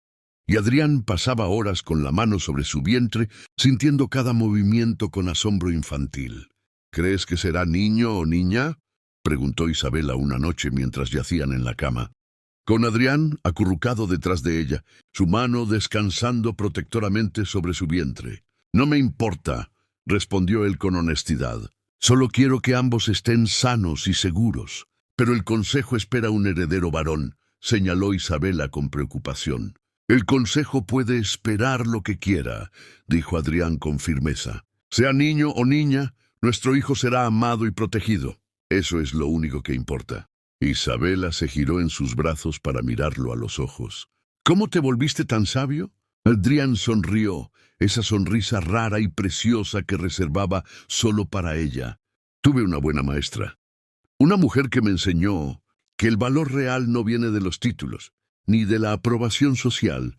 y Adrián pasaba horas con la mano sobre su vientre, sintiendo cada movimiento con asombro infantil. ¿Crees que será niño o niña?, preguntó Isabela una noche mientras yacían en la cama, con Adrián acurrucado detrás de ella, su mano descansando protectoramente sobre su vientre. «No me importa», respondió él con honestidad. «Solo quiero que ambos estén sanos y seguros». «Pero el consejo espera un heredero varón», señaló Isabela con preocupación. «El consejo puede esperar lo que quiera», dijo Adrián con firmeza. «Sea niño o niña, nuestro hijo será amado y protegido. Eso es lo único que importa». Isabela se giró en sus brazos para mirarlo a los ojos. «¿Cómo te volviste tan sabio?». Adrián sonrió, esa sonrisa rara y preciosa que reservaba solo para ella. «Tuve una buena maestra. Una mujer que me enseñó que el valor real no viene de los títulos, ni de la aprobación social,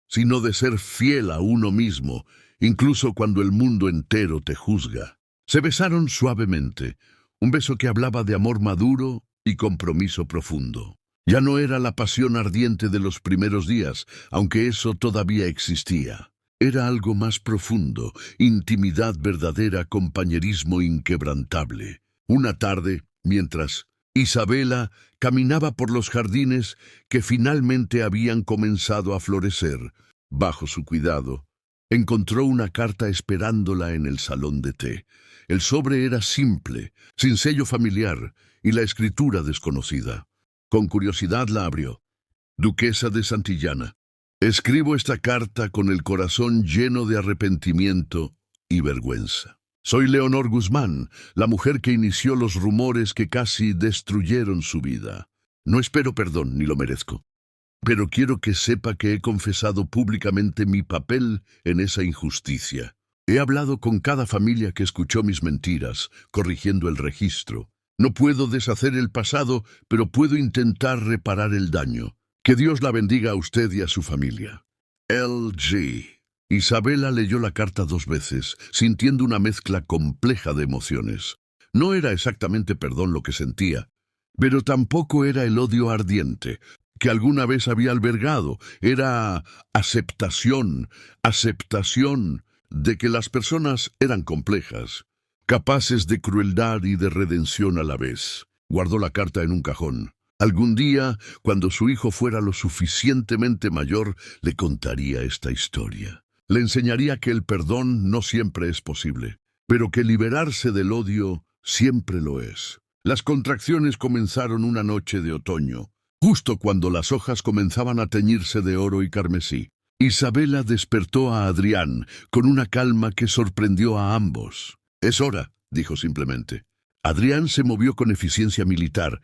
sino de ser fiel a uno mismo, incluso cuando el mundo entero te juzga». Se besaron suavemente, un beso que hablaba de amor maduro y compromiso profundo. Ya no era la pasión ardiente de los primeros días, aunque eso todavía existía. Era algo más profundo, intimidad verdadera, compañerismo inquebrantable. Una tarde, mientras Isabela caminaba por los jardines que finalmente habían comenzado a florecer, bajo su cuidado, encontró una carta esperándola en el salón de té. El sobre era simple, sin sello familiar, y la escritura desconocida. Con curiosidad la abrió. «Duquesa de Santillana, escribo esta carta con el corazón lleno de arrepentimiento y vergüenza. Soy Leonor Guzmán, la mujer que inició los rumores que casi destruyeron su vida. No espero perdón, ni lo merezco. Pero quiero que sepa que he confesado públicamente mi papel en esa injusticia. He hablado con cada familia que escuchó mis mentiras, corrigiendo el registro. No puedo deshacer el pasado, pero puedo intentar reparar el daño. Que Dios la bendiga a usted y a su familia. L.G.». Isabela leyó la carta 2 veces, sintiendo una mezcla compleja de emociones. No era exactamente perdón lo que sentía, pero tampoco era el odio ardiente que alguna vez había albergado. Era aceptación de que las personas eran complejas, capaces de crueldad y de redención a la vez. Guardó la carta en un cajón. Algún día, cuando su hijo fuera lo suficientemente mayor, le contaría esta historia. Le enseñaría que el perdón no siempre es posible, pero que liberarse del odio siempre lo es. Las contracciones comenzaron una noche de otoño, justo cuando las hojas comenzaban a teñirse de oro y carmesí. Isabela despertó a Adrián con una calma que sorprendió a ambos. «Es hora», dijo simplemente. Adrián se movió con eficiencia militar,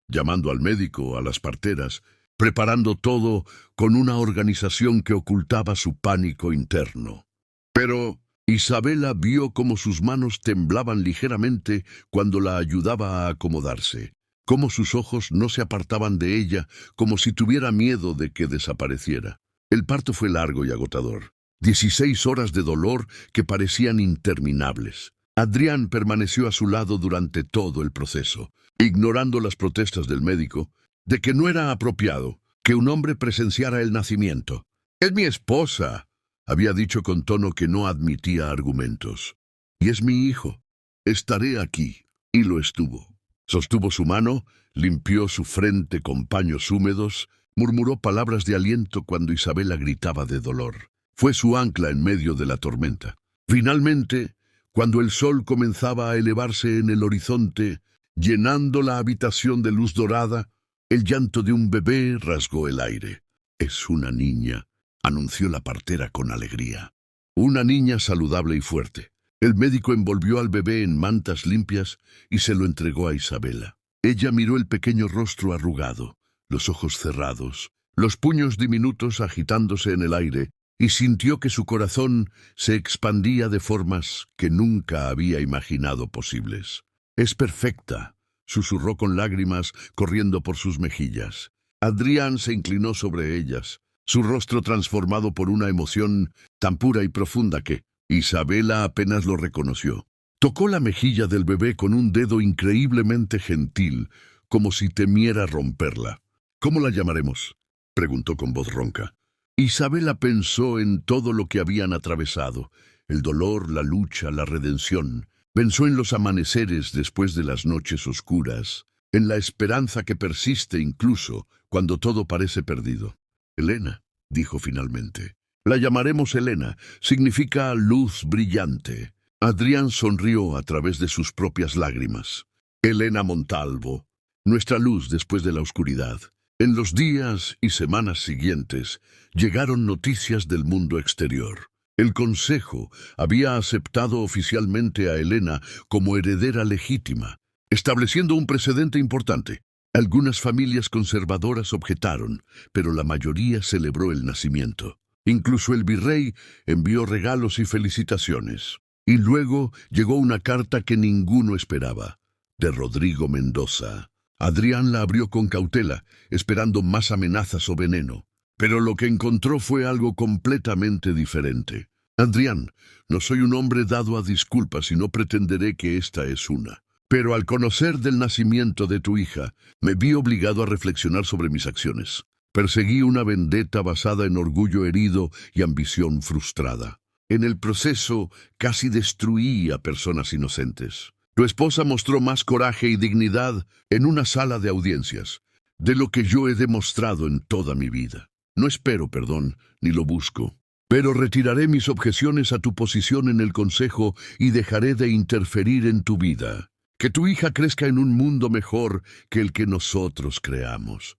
llamando al médico, a las parteras, preparando todo con una organización que ocultaba su pánico interno. Pero Isabela vio cómo sus manos temblaban ligeramente cuando la ayudaba a acomodarse, cómo sus ojos no se apartaban de ella, como si tuviera miedo de que desapareciera. El parto fue largo y agotador. 16 horas de dolor que parecían interminables. Adrián permaneció a su lado durante todo el proceso, ignorando las protestas del médico de que no era apropiado que un hombre presenciara el nacimiento. «Es mi esposa», había dicho con tono que no admitía argumentos. «Y es mi hijo. Estaré aquí». Y lo estuvo. Sostuvo su mano, limpió su frente con paños húmedos, murmuró palabras de aliento cuando Isabela gritaba de dolor. Fue su ancla en medio de la tormenta. Finalmente, cuando el sol comenzaba a elevarse en el horizonte, llenando la habitación de luz dorada, el llanto de un bebé rasgó el aire. «Es una niña», anunció la partera con alegría. Una niña saludable y fuerte. El médico envolvió al bebé en mantas limpias y se lo entregó a Isabela. Ella miró el pequeño rostro arrugado, los ojos cerrados, los puños diminutos agitándose en el aire, y sintió que su corazón se expandía de formas que nunca había imaginado posibles. «Es perfecta», susurró con lágrimas corriendo por sus mejillas. Adrián se inclinó sobre ellas, su rostro transformado por una emoción tan pura y profunda que Isabela apenas lo reconoció. Tocó la mejilla del bebé con un dedo increíblemente gentil, como si temiera romperla. «¿Cómo la llamaremos?», preguntó con voz ronca. Isabela pensó en todo lo que habían atravesado, el dolor, la lucha, la redención. Pensó en los amaneceres después de las noches oscuras, en la esperanza que persiste incluso cuando todo parece perdido. Elena, dijo finalmente. La llamaremos Elena, significa luz brillante. Adrián sonrió a través de sus propias lágrimas. Elena Montalvo, nuestra luz después de la oscuridad. En los días y semanas siguientes llegaron noticias del mundo exterior. El Consejo había aceptado oficialmente a Elena como heredera legítima, estableciendo un precedente importante. Algunas familias conservadoras objetaron, pero la mayoría celebró el nacimiento. Incluso el virrey envió regalos y felicitaciones. Y luego llegó una carta que ninguno esperaba, de Rodrigo Mendoza. Adrián la abrió con cautela, esperando más amenazas o veneno. Pero lo que encontró fue algo completamente diferente. Adrián, no soy un hombre dado a disculpas y no pretenderé que esta es una. Pero al conocer del nacimiento de tu hija, me vi obligado a reflexionar sobre mis acciones. Perseguí una vendetta basada en orgullo herido y ambición frustrada. En el proceso, casi destruí a personas inocentes. Tu esposa mostró más coraje y dignidad en una sala de audiencias de lo que yo he demostrado en toda mi vida. No espero perdón, ni lo busco. Pero retiraré mis objeciones a tu posición en el Consejo y dejaré de interferir en tu vida. Que tu hija crezca en un mundo mejor que el que nosotros creamos.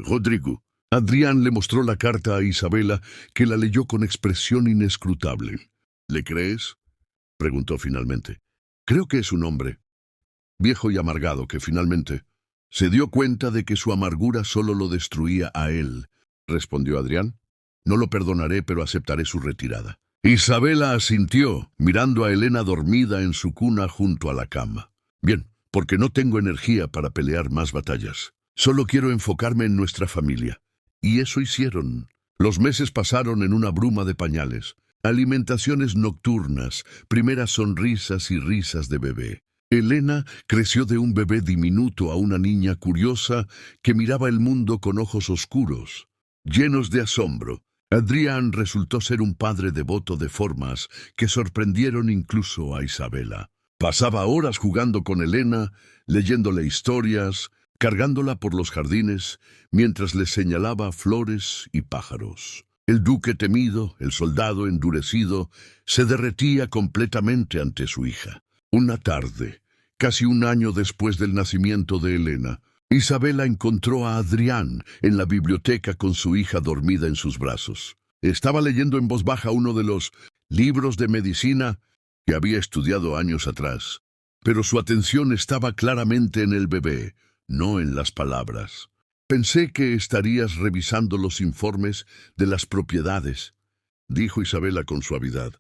Rodrigo. Adrián le mostró la carta a Isabela, que la leyó con expresión inescrutable. ¿Le crees?, preguntó finalmente. Creo que es un hombre, viejo y amargado, que finalmente se dio cuenta de que su amargura solo lo destruía a él, respondió Adrián. No lo perdonaré, pero aceptaré su retirada. Isabela asintió, mirando a Elena dormida en su cuna junto a la cama. Bien, porque no tengo energía para pelear más batallas. Solo quiero enfocarme en nuestra familia. Y eso hicieron. Los meses pasaron en una bruma de pañales, alimentaciones nocturnas, primeras sonrisas y risas de bebé. Elena creció de un bebé diminuto a una niña curiosa que miraba el mundo con ojos oscuros, llenos de asombro. Adrián resultó ser un padre devoto de formas que sorprendieron incluso a Isabela. Pasaba horas jugando con Elena, leyéndole historias, cargándola por los jardines, mientras le señalaba flores y pájaros. El duque temido, el soldado endurecido, se derretía completamente ante su hija. Una tarde, casi un año después del nacimiento de Elena, Isabela encontró a Adrián en la biblioteca con su hija dormida en sus brazos. Estaba leyendo en voz baja uno de los libros de medicina que había estudiado años atrás, pero su atención estaba claramente en el bebé, no en las palabras. Pensé que estarías revisando los informes de las propiedades, dijo Isabela con suavidad.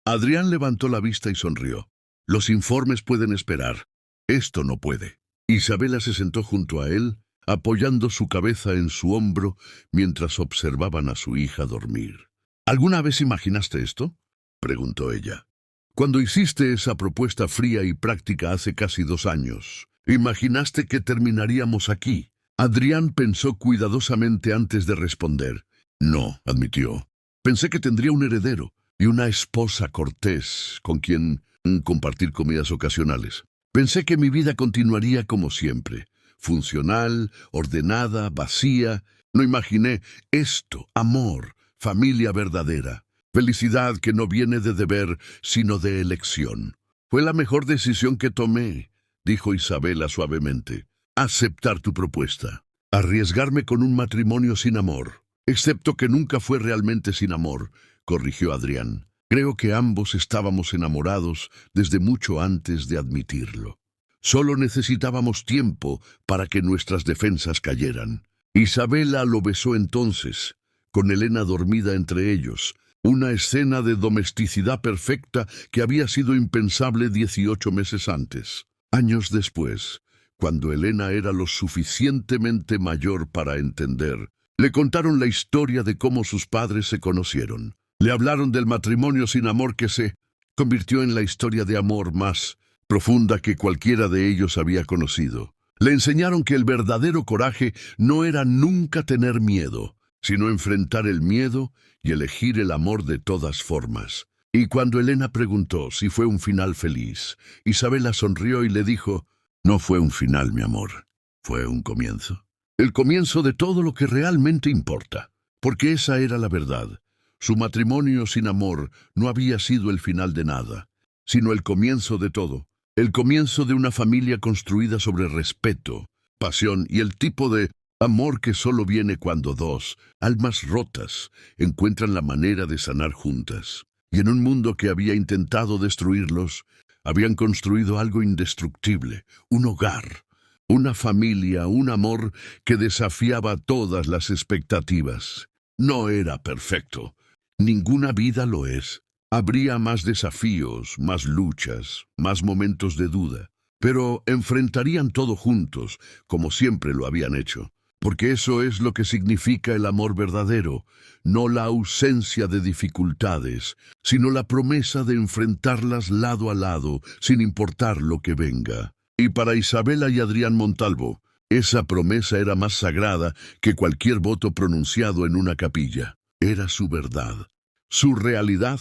Adrián levantó la vista y sonrió. Los informes pueden esperar. Esto no puede. Isabela se sentó junto a él, apoyando su cabeza en su hombro mientras observaban a su hija dormir. ¿Alguna vez imaginaste esto?, preguntó ella. Cuando hiciste esa propuesta fría y práctica hace casi 2 años, ¿imaginaste que terminaríamos aquí? Adrián pensó cuidadosamente antes de responder. No, admitió. Pensé que tendría un heredero y una esposa cortés con quien compartir comidas ocasionales. Pensé que mi vida continuaría como siempre, funcional, ordenada, vacía. No imaginé esto: amor, familia verdadera, felicidad que no viene de deber, sino de elección. Fue la mejor decisión que tomé, dijo Isabela suavemente. Aceptar tu propuesta. Arriesgarme con un matrimonio sin amor. Excepto que nunca fue realmente sin amor, corrigió Adrián. Creo que ambos estábamos enamorados desde mucho antes de admitirlo. Solo necesitábamos tiempo para que nuestras defensas cayeran. Isabela lo besó entonces, con Elena dormida entre ellos, una escena de domesticidad perfecta que había sido impensable 18 meses antes. Años después, cuando Elena era lo suficientemente mayor para entender, le contaron la historia de cómo sus padres se conocieron. Le hablaron del matrimonio sin amor que se convirtió en la historia de amor más profunda que cualquiera de ellos había conocido. Le enseñaron que el verdadero coraje no era nunca tener miedo, sino enfrentar el miedo y elegir el amor de todas formas. Y cuando Elena preguntó si fue un final feliz, Isabela sonrió y le dijo, no fue un final, mi amor, fue un comienzo. El comienzo de todo lo que realmente importa, porque esa era la verdad. Su matrimonio sin amor no había sido el final de nada, sino el comienzo de todo. El comienzo de una familia construida sobre respeto, pasión y el tipo de amor que solo viene cuando dos almas rotas encuentran la manera de sanar juntas. Y en un mundo que había intentado destruirlos, habían construido algo indestructible, un hogar, una familia, un amor que desafiaba todas las expectativas. No era perfecto. Ninguna vida lo es. Habría más desafíos, más luchas, más momentos de duda, pero enfrentarían todo juntos, como siempre lo habían hecho, porque eso es lo que significa el amor verdadero, no la ausencia de dificultades, sino la promesa de enfrentarlas lado a lado, sin importar lo que venga. Y para Isabela y Adrián Montalvo, esa promesa era más sagrada que cualquier voto pronunciado en una capilla. Era su verdad, su realidad,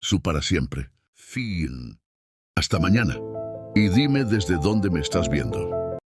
su para siempre. Fin. Hasta mañana. Y dime desde dónde me estás viendo.